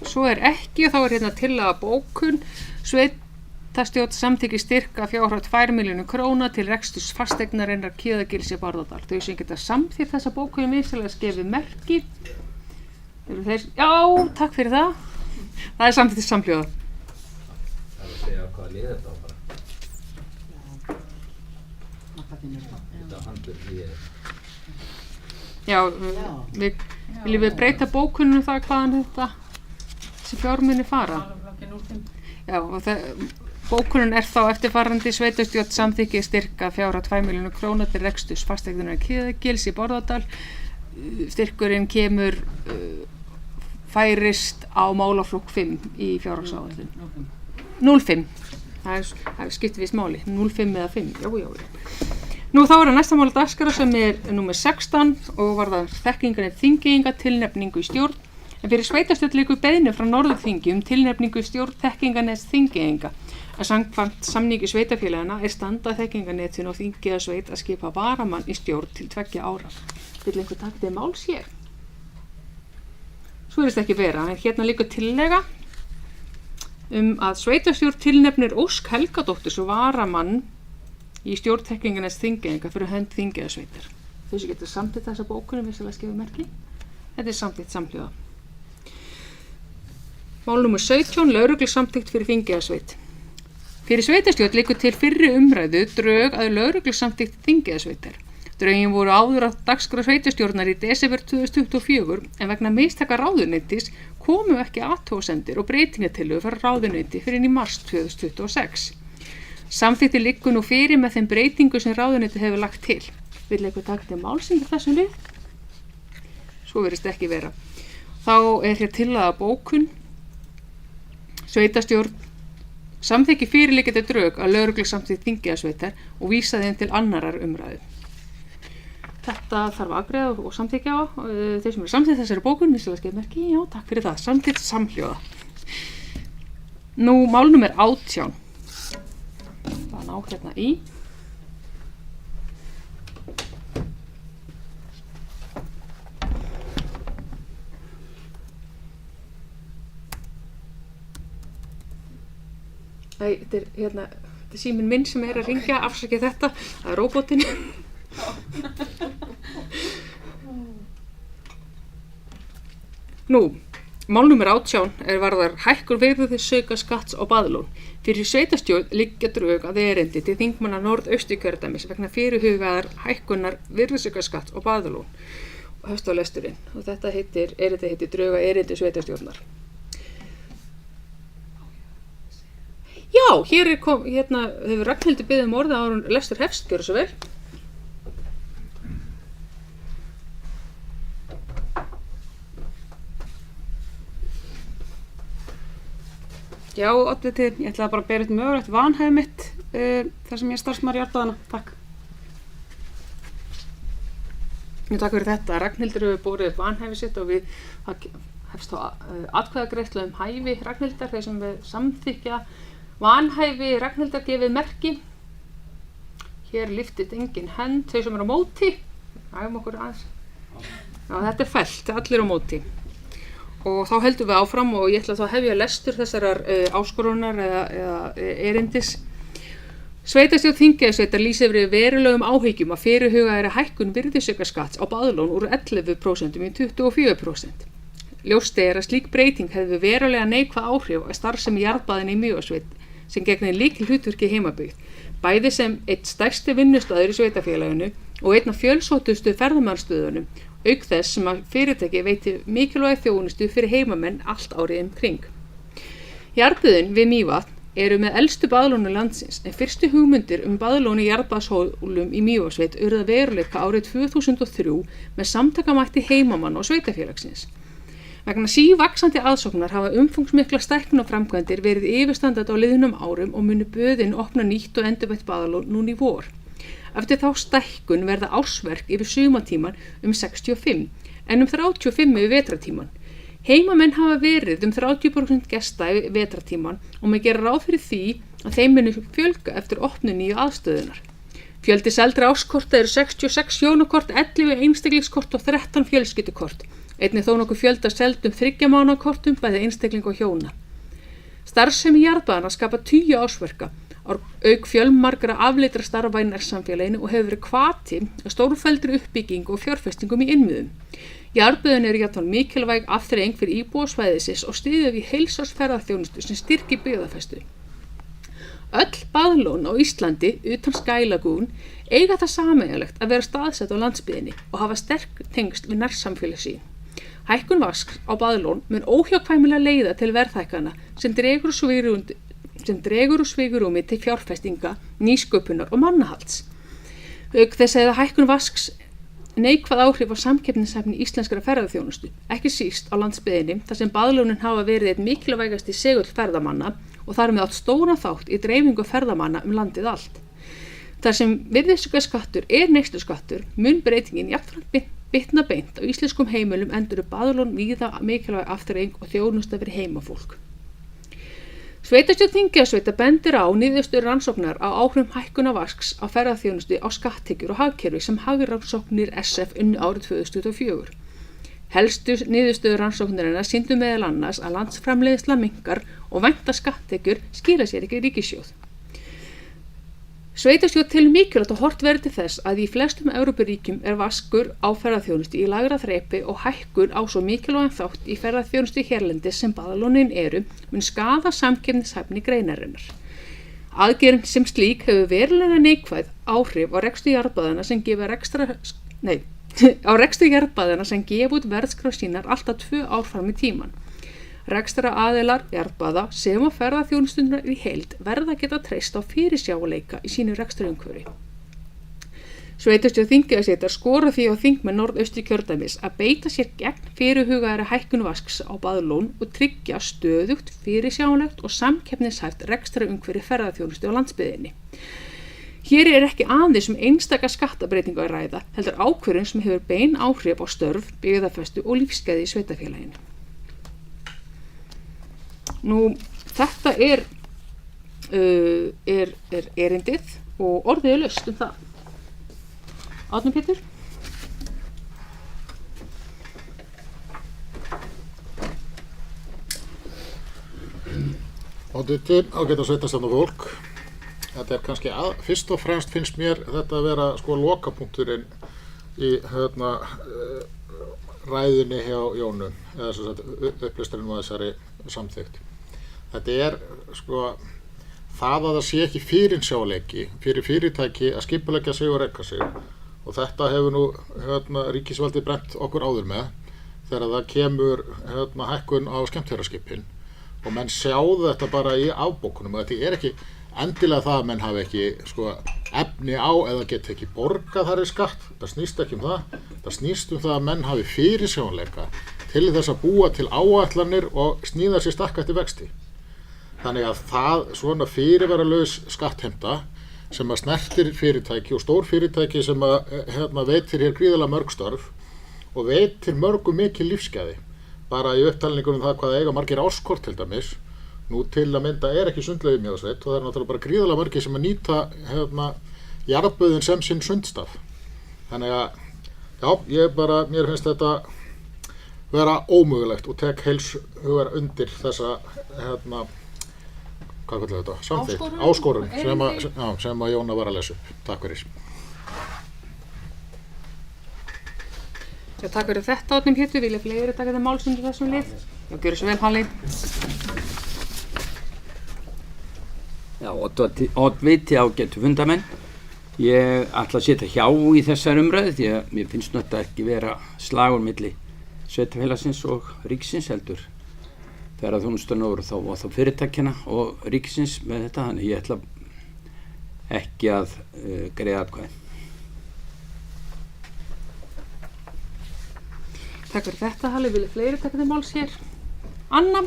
Svo er ekki, og þá er hérna tillaga bókun. Sveitarstjórn samþykkir styrk að fjárhæð 2 milljónir króna til reksturs fasteignarinnar Kiðagils í Bárðardal. Þau sem geta samþykkt þessa bókun mislega skefið merki. Eru þeir? Já, takk fyrir það. Það er samþykkt samhljóða. Það er að segja hvaða lið þetta á bara. Þetta handlar í Já, viljum við breyta bókunum það hvaðan þessi fjármuni fara? Já, og bókunin er þá eftirfarandi: sveitarstjórn samþykkir styrk að fjárhæð 2 milljónir króna til reksturs fasteignarinnar Kiðagils í Bárðardal. Styrkurinn kemur færist á málaflokk 5 í fjárhagsáætlun. 05. Það er skipt viss máli. 05 eða 5. Já. Nú þá er næsta mál dagskrá sem er númer 16 og varðar þekkingarnet Þingeyinga tilnefningu í stjórn. En fyrir sveitarstjórn liggur beiðni frá Norðurþingi tilnefningu í stjórn þekkingarnets Þingeyinga. Að samkvæmt samningi sveitarfélagana er standa þekkingarnetin og Þingeyjasveit að skipa varamann í stjórn til 2 ára. Vill einhver taka til máls hér? Svo virðist ekki vera, en hérna liggur tillaga að sveitarstjórn tilnefnir Ósk Helgadóttur sem varamann í stjórn þekkingarnets Þingeyinga fyrir hönd Þingeyjasveitar. Þau sem getur samþykkt þessa bókunum vissulega skefið merki. Þetta er samþykkt samhljóða. Mál númer 17, lögreglu samþykkt fyrir Þingeyjasveit. Fyrir sveitarstjórn liggur til fyrri umræðu drög að lögreglu samþykkt Þingeyjasveitar. Drögin voru áður á dagskrá sveitarstjórnar í desember 2024 en vegna mistaka ráðuneytis komu ekki athugasemdir og breytingatillögur frá ráðuneyti fyrir í mars 2026. Samþykktið liggur nú fyrir með þeim breytingu sem ráðuneytið hefur lagt til. Vill eitthvað taka til máls undir þessum lið? Svo virðist ekki vera. Þá er hér tillaga bókun. Sveitarstjórn samþykki fyrirliggjandi drög að lögreglu samþykkt Þingeyjasveitar og vísa þeim til annarar umræðu. Þetta þarf að afgreiða og samþykkja á. Þeir sem eru samþykkt þessari bókun, mislega skefið merki, já, takk fyrir það. Samþykkt samhljóða. Nú, mál númer 18. Það ná hérna í. Þetta er hérna, þetta er síminn minn sem er að ringja, afsakið þetta, það er róbotinn. Nú, mál númer 18 er varðar hækkun virðisaukaskatts á baðlón. Fyrir sveitarstjórn liggja drög að erindi til þingmanna Norðausturkjördæmis vegna fyrirhugaðar hækkunar virðisaukaskatts á baðlón og hefst á lesturinn. Og þetta heitir drög að erindi sveitarstjórnar. Já, hér hefur Ragnhildur beðið orðið áður en lestur hefst, gjörðu svo vel. Já, oddviti, ég ætlaði bara að bera upp mögulegt vanhæfi mitt þar sem ég er starfsmaður í Árbæðana. Takk. Takk fyrir þetta. Ragnhildur hefur borið upp vanhæfi sitt og við hefst þá atkvæðagreiðslu hæfi Ragnhildar, þeir sem við samþykkja vanhæfi Ragnhildar gefið merki. Hér lyftið engin hönd, þau sem eru á móti. Æfum okkur aðeins. Já, þetta er fellt, allir á móti. og þá heldum við áfram og ég ætla þá að hefja lestur þessarar áskorunar eða erindis. Sveitarstjórn Þingeyjarsveitar lýsir yfir verulegum áhyggjum að fyrirhugað er að hækkun virðisaukaskatts á baðlón úr 11% í 24%. Ljóst er að slík breyting hefði verulega neikvæð áhrif á starfsemi jarðbaðina í Mývatnssveit sem gegnir lykilhlutverki í heimabyggð, bæði sem einn stærsti vinnustaður í sveitarfélaginu og einn af fjölsóttustu ferðamannsstöðunum, auk þess sem að fyrirtæki veiti mikilvæga þjónustu fyrir heimamenn allt árið kring. Jarðbyggðin við Mývatn eru með elstu baðlónu landsins en fyrstu hugmyndir baðlóni jarðbaðshólum í Mývatnssveit urðu að veruleika árið 2003 með samtakamætti heimamanna og sveitarfélagsins. Vegna sívaxandi aðsóknar hafa umfangsmikla stækkunarframkvæmdir verið yfirstandandi á liðnum árum og munu böðin opna nýtt og endurbætt baðlón núna í vor. Eftir þá stækkun verða ársverk yfir sumartíman 65 en 35 yfir vetrartíman. Heimamenn hafa verið 30% gesta í vetrartíman og maður gera ráð fyrir því að þeim munu fjölga eftir opnun nýju aðstöðunar. Fjöldi seldra árskorta eru 66 hjónakort, 11 einstaklingskort og 13 fjölskyldukort. Einnig þó nokkuð fjölda seldum 3 mánaða kortum bæði einstakling og hjóna. Starfsemi jarðbaðana skapa 10 ársverka, auk fjölmargra afleidra starfa í nærsamfélaginu og hefur verið hvati að stórfelldri uppbyggingu og fjárfestingum í innviðum. Jarðbyggðin eru jafnvel mikilvæg afþreying fyrir íbúa svæðisins og styður við heilsársferðarþjónustu sem styrkir byggðafestu. Öll baðlón á Íslandi utan Skælagún eiga það sameiginlegt að vera staðsett á landsbyggðinni og hafa sterk tengsl við nærsamfélag sín. Hækkun vasks á baðlón mun óhjákvæmilega leiða til verðhækkana sem dregur úr svigrúmi til fjárfestinga, nýsköpunar og mannahalds. Auk þess að hækkun vasks neikvæð áhrif á samkeppnishæfni íslenskra ferðaþjónustu, ekki síst á landsbyggðinni þar sem baðlónin hafa verið einn mikilvægasti segull ferðamanna og þar með átt stóran þátt í dreifingu ferðamanna landið allt. Þar sem virðisaukaskattur er neysluskattur mun breytingin jafnframt bitna beint á íslenskum heimilum endur baðlón víða mikilvæg afþreying og þjónusta fyrir heimafólk. Sveitarstjórn Þingeyjarsveitar bendir á niðurstöður rannsóknar á áhrifum hækkunar vasks á ferðaþjónustu á skatttekjur og hagkerfi sem hagrannsóknir SF unnu árið 2024. Helstu niðurstöður rannsóknarinnar sýndu meðal annars að landsframleiðsla minnkar og væntar skatttekjur skila sér ekki í ríkissjóð. Sveitarstjórn telur mikilvægt að horft verði til þess að í flestum Evrópuríkjum er vaskur á ferðaþjónustu í lægra þrepi og hækkun á svo mikilvægan þátt í ferðaþjónustu hérlendis sem baðlónin eru mun skaða samkeppnishæfni greinarinnar. Aðgerðin sem slík hefur verulega neikvæð áhrif á rekstur jarðbaðana sem gefa út verðskrár sínar alltaf 2 ár fram í tíman. Rekstara aðilar jarðbaða sem og ferðaþjónustunar í heild verða að geta treyst á fyrirsjáanleika í sínu rekstrarumhverfi. Sveitarstjórn Þingeyjarsveitar skora því á þingmenn Norðausturkjördæmis að beita sér gegn fyrirhugaðri hækkun vasks á baðlón og tryggja stöðugt, fyrirsjáanlegt og samkeppnishæft rekstrarumhverfi ferðaþjónustu á landsbyggðinni. Hér er ekki aðeins einstaka skattabreitingu að ræða, heldur ákvörðun sem hefur bein áhrif á störf, byggðafestu og lífsgæði í sveitarfélaginu. Nú, þetta er erindið og orðið laust það. Árni Pétur? Ágæta sveitarstjórnarfólk. Þetta er kannski fyrst og fremst finnst mér þetta að vera lokapunkturinn í ræðinni hjá Jónu, eða sem sagt upplesturinn á þessari samþykkt. Þetta er það að það sé ekki fyrirsjáanleiki fyrir fyrirtæki að skipuleggja sig og reka sig og þetta hefur nú ríkisvaldið brennt okkur áður með þegar það kemur hækkun á skemmtiferðaskipin og menn sjá þetta bara í afbókunum og þetta er ekki endilega það að menn hafi ekki efni á eða geti ekki borgað þar í skatt, það snýst ekki það snýst það að menn hafi fyrirsjáanleika til þess að búa til áætlanir og sníða sér stakkætti vexti. Þannig að það svona fyrirvaralaus skattheimta sem að snertir fyrirtæki og stór fyrirtæki sem að veitir hér gríðarlega mörg störf og veitir mörgum mikil lífsgæði. Bara í upptalningunum það hvað eiga margir árskort til dæmis. Nú til að mynda er ekki sundlaug í Mývatnssveit og það er náttúrulega bara gríðarlega margir sem að nýta jarðböðin sem sinn sundstaf. Þannig að já, mér finnst þetta vera ómögulegt og tek heils hugar undir þessa hvað kallar þetta? Samþykkt, áskorun sem að Jóna var að lesa upp. Takk fyrir. Já, takk fyrir þetta, Árni Pétur. Vilja fleiri taka þetta máls undir þessum lið? Já, gjörðu svo vel, Halli. Já, oddviti ágætu fundamenn. Ég ætla að setja hjá í þessar umræðu því að mér finnst þetta ekki vera slagur milli sveitarfélagsins og ríkisins heldur ferðaþjónustan og þá fyrirtækjanna og ríkisins með þetta, þannig ég ætla ekki að greiða atkvæði. Takk fyrir þetta, Halli. Vilja fleiri taka þetta máls hér? Anna?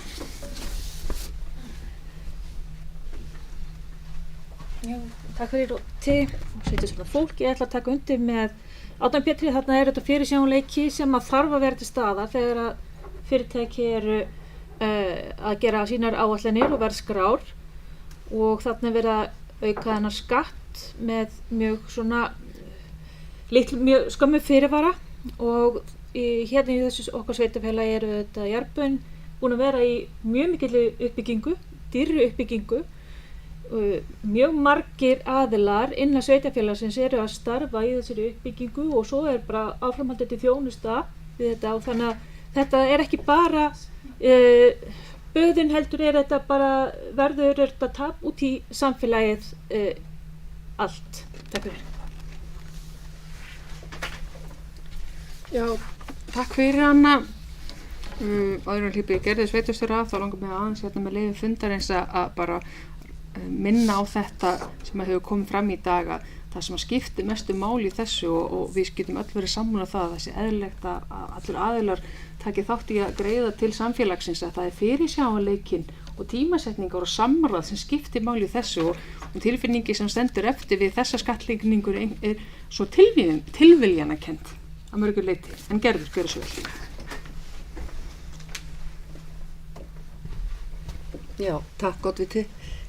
Já, takk fyrir til og setja svona fólk. Ég ætla að taka undir með Árna Pétri. Þarna þetta fyrirsjáanleiki sem að þarf að vera til staðar þegar að fyrirtæki eru að gera sínar áætlanir og verðskrár og þarna verið að auka þennan skatt með mjög svona mjög skömmu fyrirvara og hérna í þessu okkar sveitafélagi eru þetta Jarðbön búin að vera í mjög mikilli uppbyggingu, dýrri uppbyggingu. Mjög margir aðilar innan sveitafélagsins eru að starfa í þessari uppbyggingu og svo bara áframhaldandi þjónusta við þetta og þannig að þetta ekki bara böðin heldur þetta bara verður þetta tap út í samfélagið allt. Takk fyrir. Já, takk fyrir, Anna. Áður en hlýpi ég gerði sveitarstjóra þá langar mig aðeins hérna með leyfi fundarins að bara minna á þetta sem hefur komið fram í dag að það sem skiptir mestu máli í þessu og við getum öll verið sammála það að það sé eðlilegt að allir aðilar taki þátt í að greiða til samfélagsins að það fyrirsjáanleikinn og tímasetningar og samráð sem skiptir máli í þessu og tilfinningi sem stendur eftir við þessa skattlagningur svo tilviljanakennd að mörgu leyti. En Gerður, gjörðu svo vel. Já, takk Oddviti.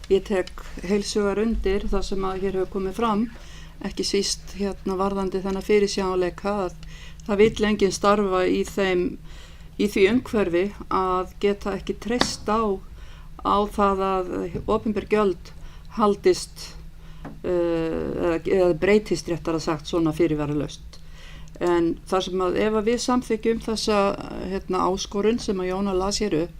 Ég tek heilshugar undir það sem að hér hefur komið fram, ekki síst hérna varðandi þennan fyrirsjáanleika að það vill enginn starfa í því umhverfi að geta ekki treyst á það að opinber gjöld haldist eða breytist réttara sagt svona fyrirvaralaust. En þar sem að ef við samþykjum þessa áskorun sem að Jóna las hér upp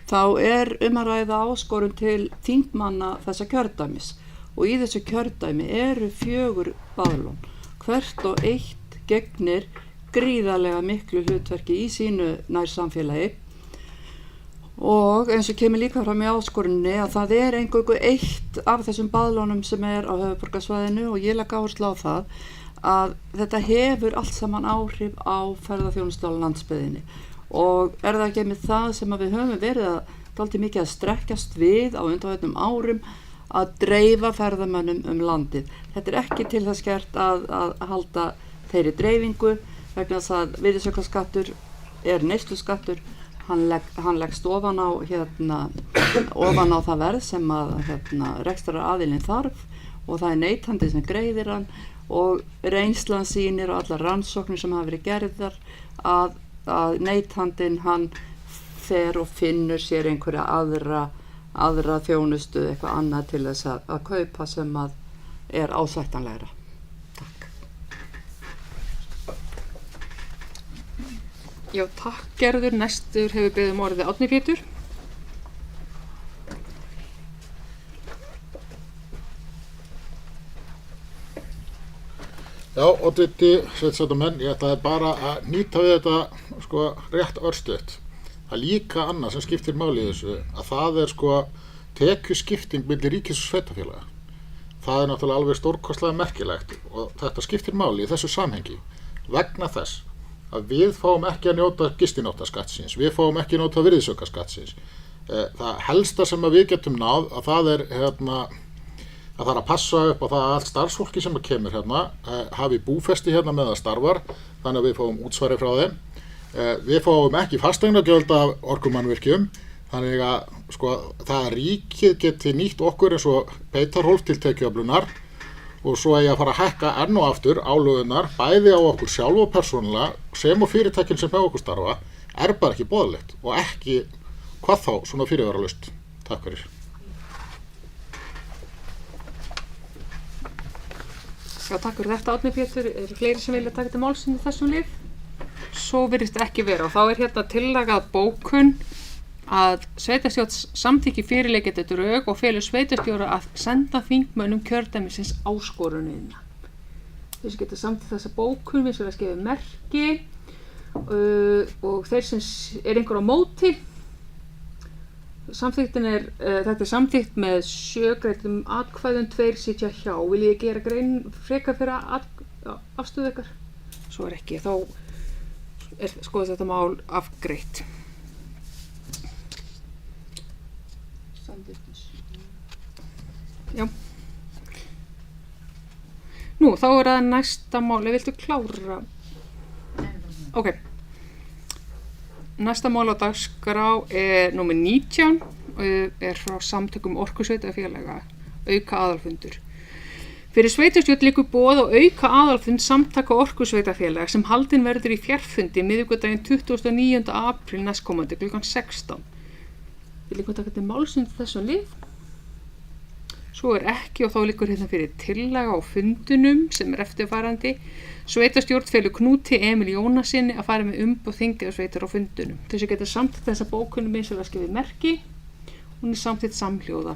þá að ræða áskorun til þingmanna þessa kjördæmis og í þessu kjördæmi eru 4 baðlón. Hvert og eitt gegnir gríðarlega miklu hlutverki í sínu nærsamfélagi og eins og kemur líka fram í áskorunni að það eingöngu eitt af þessum baðlónum sem á höfuðborgarsvæðinu og ég legg áherslu á það að þetta hefur allt saman áhrif á ferðaþjónustu á landsbyggðinni og það ekki með það sem við höfum verið dálítið mikið að strekkjast við á undanförnum árum að dreifa ferðamönnum landið. Þetta ekki til þess gert að halda þeirri dreifingu vegna þess að virðisaukaskattur neysluskattur, hann leggst ofan á það verð sem að rekstraraðilinn þarf og það neytandi sem greiðir hann og reynslan sýnir og allar rannsóknir sem hafa verið gerðar að neytandinn hann fer og finnur sér einhverja aðra þjónustu, eitthvað annað til þess að kaupa sem að ásættanlegra. Takk. Já, takk Gerður. Næstur hefur beðið orðið Árni Pétur. Já, oddviti, sveitastjórnarmenn, ég ætlaði bara að nýta við þetta rétt örstutt. Það líka annað sem skiptir máli í þessu að það tekjuskipting milli ríkis og sveitarfélaga. Það náttúrulega alveg stórkostlega merkilegt og þetta skiptir máli í þessu samhengi vegna þess að við fáum ekki að njóta gistinóttaskattsins, við fáum ekki að njóta virðisaukaskattsins. Það helsta sem við getum náð að það að það að passa upp á það að allt starfsfólki sem kemur hafi búfesti með það starfar, þannig að við fáum útsvari frá þeim. Við fáum ekki fasteignagjöld af orkumannvirkjum, þannig að það að ríkið geti nýtt okkur eins og beitarhólf til tekjuöflunar og svo að fara að hækka enn og aftur álögunar bæði á okkur sjálf og persónulega sem og fyrirtækin sem með okkur starfa er bara ekki boðlegt og ekki hvað þá svona fyrirvaralaust. Takk fyrir. Já, takk fyrir þetta, Árni Pétur. Eru fleiri sem vilja taka til máls í þessum lið? Svo virðist ekki vera og þá er hérna tillagað bókun að sveitarstjórn samþykki fyrirliggjandi drög og felur sveitarstjóra að senda þingmönnum kjördæmisins áskorunina. Þessi geta samþykkt þessa bókun, við skulum skrifa merki og þeir sem er einhver á móti. Samþykktin þetta er samþykkt með 7 greiddum atkvæðum, 2 sitja hjá. Vil ég gera grein frekar fyrir afstöðu ykkar? Svo er ekki, þá er skoðast þetta mál afgreitt. Já. Nú, þá er það næsta máli. Viltu klára? Ok. Næsta mál á dagskrá er númer 19 og er frá samtökum orkusveitarfélaga, auka aðalfundur. Fyrir sveitarstjórn liggur boð á auka aðalfund samtaka orkusveitarfélaga sem haldinn verður í fjarfundi miðvikudaginn 29. apríl næstkomandi klukkan 16. Vil einhvern taka til máls undir þessum lið? Svo er ekki og þá liggur hérna fyrir tillaga á fundunum sem er eftirfarandi. Sveitarstjórn felur Knúti Emil Jónasinni að fara með umboð þingeyjarsveitar á fundunum. Þessi geta samþykkt þessa bókunum eins og það skrifið merki. Hún er samþykkt samhljóða.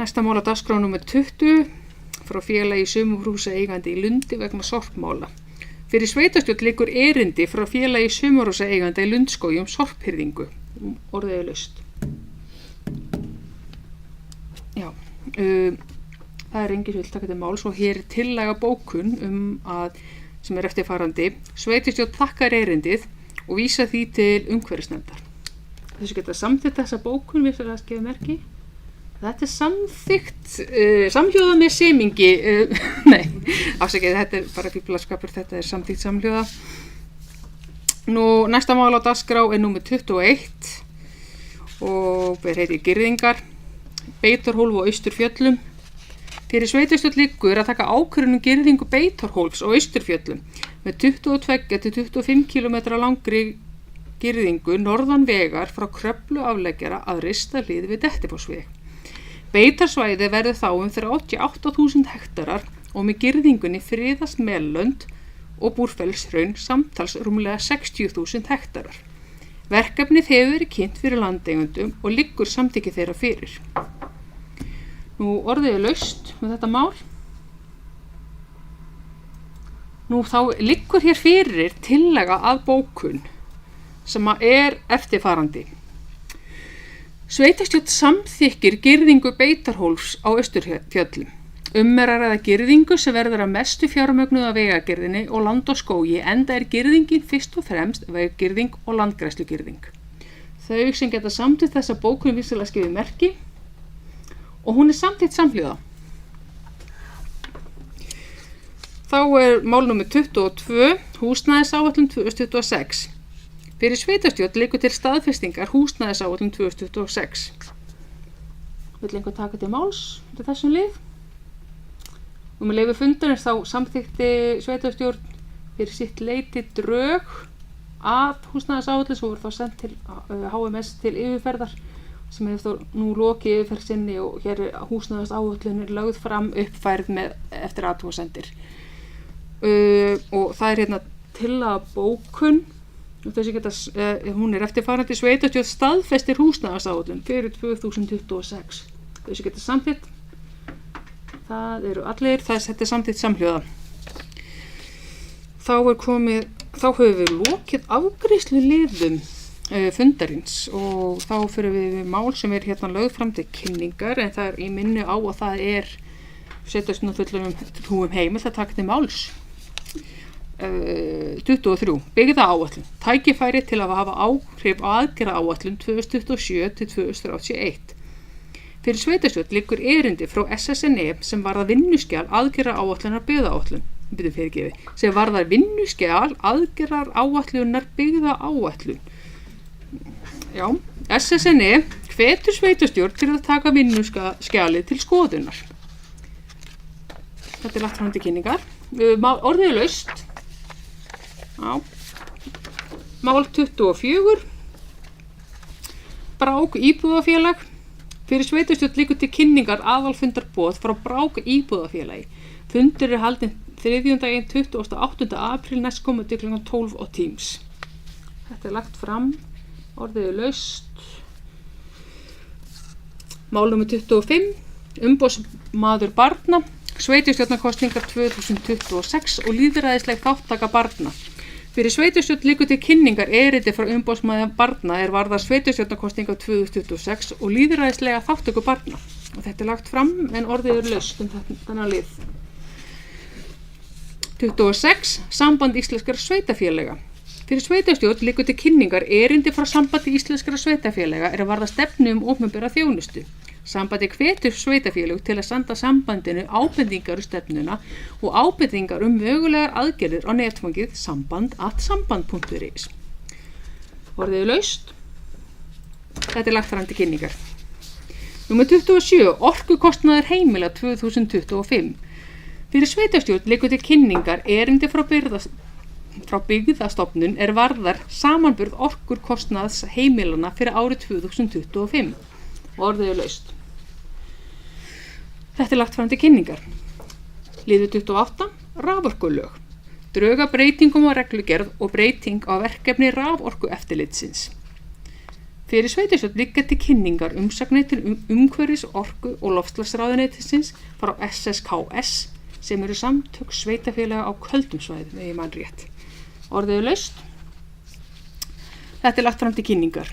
Næsta mál á dagskrá númer 20 frá félagi sumarhúsaeigandi í Lundi vegna sorpmála. Fyrir sveitarstjórn liggur erindi frá félagi sumarhúsaeiganda í Lundskógi sorphirðingu. Orðið er laust. Já, það er engin sem vil taka til máls og hér er tillaga bókun sem er eftirfarandi. Sveitarstjórn þakkar erindið og vísa því til umhverfisnefndar. Þessu geta samþykkt þessa bókun við fyrir að skrifa merki. Þetta er samþykkt, samhljóða með semingi, nei, afsakið, þetta er bara fíflaskapur, þetta er samþykkt samhljóða. Nú, næsta mál á dagskrá er númer 21 og heitir girðingar, Beitarhólf og Austurfjöllum. Fyrir sveitarstjórn liggur að taka ákvörðun girðingu Beitarhólfs og Austurfjöllum með 22–25 km langri girðingu norðan vegar frá Kröflu afleggjara að rista hlið við Dettifossveg. Beitarsvæði verður þá 38.000 hektarar og með girðingunni friðast Mellönd og Búrfellshraun samtals rúmlega 60.000 hektarar. Verkefnið hefur verið kynnt fyrir landeigendum og liggur samþykki þeirra fyrir. Nú orðið er laust með þetta mál. Nú þá liggur hér fyrir tillaga að bókun sem er eftirfarandi. Sveitarstjórn samþykkir girðingu Beitarhólfs á Austurfjöllum. Er að ræða girðingu sem verður að mestu fjármögnuð af vegagerðinni og land og skógi enda er girðingin fyrst og fremst veggirðing og landgræðslugirðing. Þau sem geta samþykkt þessa bókun vissulega skrifið merki og hún er samþykkt samhljóða. Þá er mál númer 22, húsnæðisáætlun 2026. Fyrir sveitarstjórn liggur til staðfestingar húsnæðisáætlun 2026. Vill einhver taka til máls til þessum lið? Og með leyfi fundarins þá samþykkti sveitarstjórn fyrir sitt leyti drög að húsnæðisáætlun svo voru þá sendt til HMS til yfirferðar sem hefur þá nú lokið yfirferð sinni og hér er húsnæðisáætlun lögð fram uppfærð eftir athugasemdir. Og það er hérna tillaga bókun og þessi hún er eftirfarandi. Sveitarstjórn staðfestir húsnæðisáætlun fyrir 2026. Þessi geta samþykkt. Það eru allir, þetta er samþykkt samhljóða. Þá höfum við lokið afgreiðslu liðum fundarins og þá fyrir við mál sem er hérna lögð fram til kynningar en það er í minni á að það er sveitarstjórnarfulltrúum heimilt að taka til máls. 23. Byggða áætlun. Tækifæri til að hafa áhrif á aðgerða áætlun 2027–2031. Fyrir sveitarstjórn liggur erindi frá SSNE sem varðar vinnuskjal aðgerðar áætlunar byggðaáætlun. Sem varðar vinnuskjal aðgerðar áætlunar byggðaáætlun. Já, SSNE hvetur sveitarstjórn til að taka vinnuskjalið til skoðunar. Þetta er lagt fram til kynningar. Orðið er laust. Já. Mál 24. Brák íbúðafélag. Fyrir sveitarstjórn liggur til kynningar aðalfundarboð frá Brák íbúðafélagi. Fundur haldinn þriðjundaginn 28. apríl næstkomandi kl. 12 á Teams. Þetta lagt fram, orðið laust. Mál nr. 25. Umboðsmaður barna. Sveitarstjórnarkosningar 2026 og lýðræðisleg þáttaka barna. Fyrir sveitarstjórn liggur til kynningar erindi frá umboðsmaður barna varðar sveitarstjórnarkosningar 2026 og lýðræðislega þátttöku barna. Og þetta lagt fram en orðið laust þennan lið. 26. Samband íslenskra sveitarfélaga. Fyrir sveitarstjórn liggur til kynningar erindi frá Sambandi íslenskra sveitarfélaga varðar stefnu opinbera þjónustu. Sambandi hvetur sveitarfélög til að senda sambandinu ábendingar stefnuna og ábendingar mögulegar aðgerðir á netfangið samband@samband.is. Orðið laust. Þetta lagt fram til kynningar. Númer 27. Orkukostnaður heimila 2025. Fyrir sveitarstjórn liggur til kynningar erindi frá Byggðastofnun varðar samanburð orkukostnaðs heimilana fyrir árið 2025. Orðið laust. Þetta lagt fram til kynningar. Liður 28. Raforkulög. Drög að breytingum á reglugerð og breyting á verkefni raforkueftirlitsins. Fyrir sveitarstjórn liggja til kynningar umsagnir til umhverfis-, orku- og loftslagsráðuneytisins frá SSKS sem eru samtök sveitarfélaga á köldum svæðum, ef ég man rétt. Orðið laust. Þetta lagt fram til kynningar.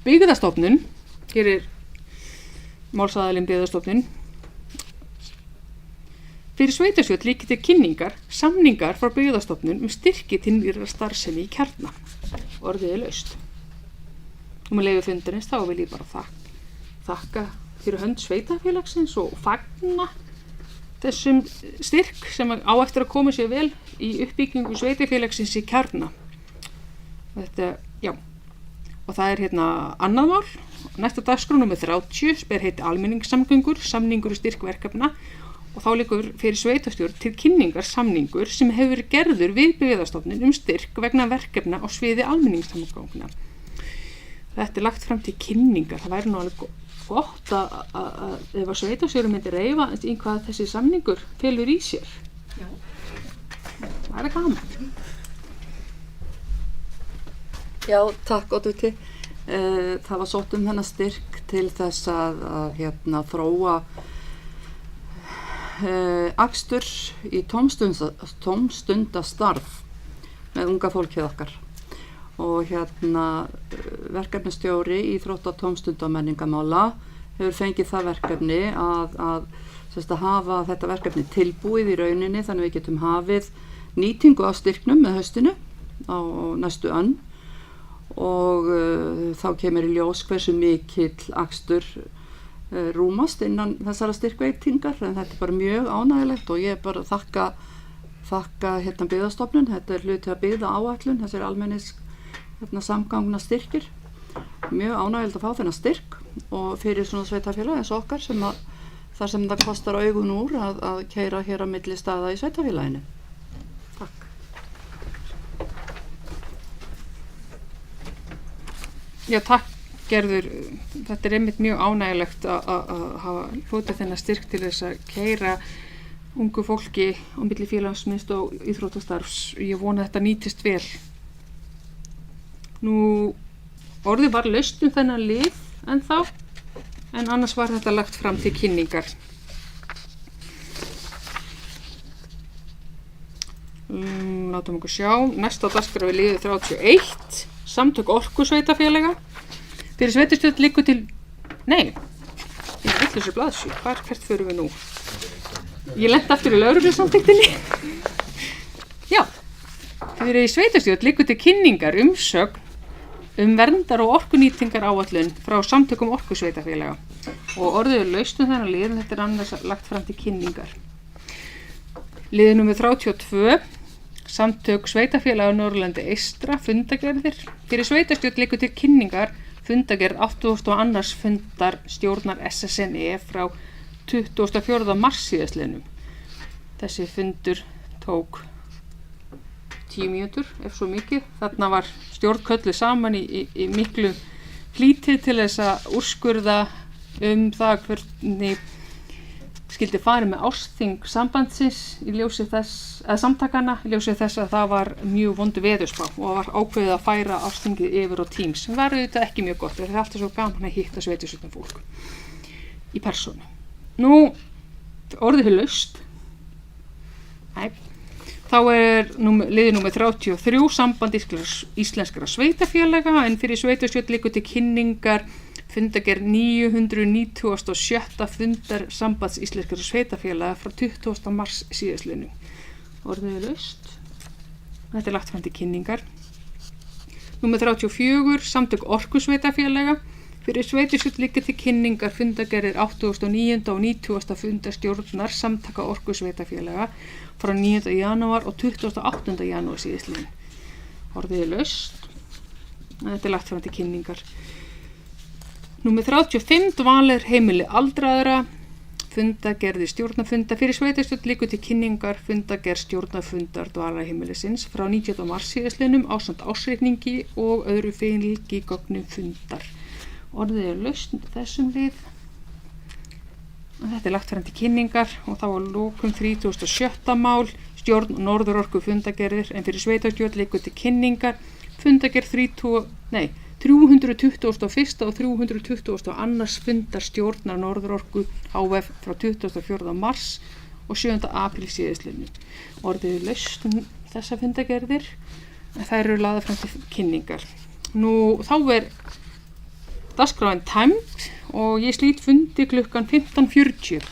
Byggðastofnun. Hér málsaðalinn Byggðastofnun. Fyrir sveitarstjórn liggja til kynningar samningar frá Byggðastofnun styrki til nýrrar starfsemi í Kjarna. Orðið laust. Og með leyfi fundarins þá vil ég bara þakka fyrir hönd sveitarfélagsins og fagna þessum styrk sem á eftir að koma sér vel í uppbyggingu sveitarfélagsins í Kjarna. Þetta, já. Og það hérna annað mál. Næsta dagskrá nr. 30 ber heiti almenningssamgöngur, samningur og styrkverkefna og þá liggur fyrir sveitarstjórn til kynningar samningur sem hefur verið gerður við Byggðastofnun styrk vegna verkefna á sviði almenningssamgangna. Þetta lagt fram til kynningar. Það væri nú alveg gott að ef að sveitarstjórn myndi reifa í hvað þessi samningur felur í sér. Já. Það gaman. Já, takk Oddviti. Það var sótt þennan styrk til þess að þróa akstur í tómstundastarf með unga fólkið okkar. Og verkefnastjóri íþrótta- og tómstundamenningamála hefur fengið það verkefni að hafa þetta verkefni tilbúið í rauninni þannig við getum hafið nýtingu á styrknum með haustinu á næstu önn og þá kemur í ljós hversu mikill akstur rúmast innan þessara styrkveitingar en þetta bara mjög ánægilegt og ég bara þakka Byggðastofnun. Þetta hluti að byggðaáætlun, þessir almennis samgangna styrkir. Mjög ánægilegt að fá þennan styrk og fyrir svona sveitarfélag eins og okkar þar sem það kostar augun úr að keyra hér á milli staða í sveitarfélaginu. Takk. Já, takk Gerður. Þetta einmitt mjög ánægilegt að hafa hlotið þennan styrk til þess að keyra ungu fólki á milli félagsmiðstöðva og íþróttastarfs. Ég vona að þetta nýtist vel. Nú, orðið var laust þennan lið ennþá, en annars var þetta lagt fram til kynningar. Látum okkur sjá. Næsta dagskrá við liðið 31. Samtök orkusveitarfélaga. Fyrir sveitarstjórn liggur til... Nei, ég er vitlaus í blaðsíðu. Hvert förum við nú? Ég lenti aftur í lögreglusamþykktinni. Já. Fyrir sveitarstjórn liggur til kynningar umsögn verndar- og orkunýtingar áætlun frá samtökum orkusveitarfélaga. Og orðið laust þennan lið, en þetta annars lagt fram til kynningar. Liður nr. 32. Samtök sveitarfélaga Norðurlandi eystra, fundagerðir. Fyrir sveitarstjórn liggur til kynningar fundagerð 82. fundar stjórnar SSNE frá 24. mars síðastliðnum. Þessi fundur tók 10 mínútur, ef svo mikið. Þarna var stjórn kölluð saman í miklu flýti til þess að úrskurða það hvernig skildi farið með ársþing sambandsins í ljósi þess, eða samtakana, í ljósi þess að það var mjög vondu veðurspá og var ákveðið að færa ársþingið yfir á Teams, sem var auðvitað ekki mjög gott, það er alltaf svo gaman að hitta sveitarstjórnar fólk í persónu. Nú, orðið er laust. Þá er liður númer 33, samband íslenskra sveitafélaga, en fyrir sveitarstjórn liggur til kynningar fundargerð 997. fundar sambands íslenskra sveitafélaga frá 20. mars síðastliðnum. Orðið er laust. Þetta er lagt fram til kynningar. Númer 34, samtök orkusveitafélaga. Fyrir sveitarstjórn liggur til kynningar fundargerðir 89. og 90. fundarstjórnar samtaka orkusveitafélaga frá 9. janúar og 28. janúar síðastliðnum. Orðið er laust. Þetta er lagt fram til kynningar. Númer 35, dvalir heimili aldraðra, fundargerðir stjórnarfunda. Fyrir sveitarstjórn liggur til kynningar fundargerð stjórnarfundar dvalarheimilisins frá 19. mars síðastliðnum ásamt ársreikningi og öðru fylgigögnum fundar. Orðið er laust þessum lið. Þetta er lagt fram til kynningar og þá var lokum 37. mál, stjórn Norðurorku fundargerðir, en fyrir sveitarstjórn liggur til kynningar fundargerð 321. og 322. fundar stjórnar Norðurorku HF frá 24. mars og 7. apríl síðastliðnum. Orðið er laust þessa fundargerðir, en þær eru lagðar fram til kynningar. Nú, þá er dagskráin tæmd og ég slít fundi klukkan 15:40.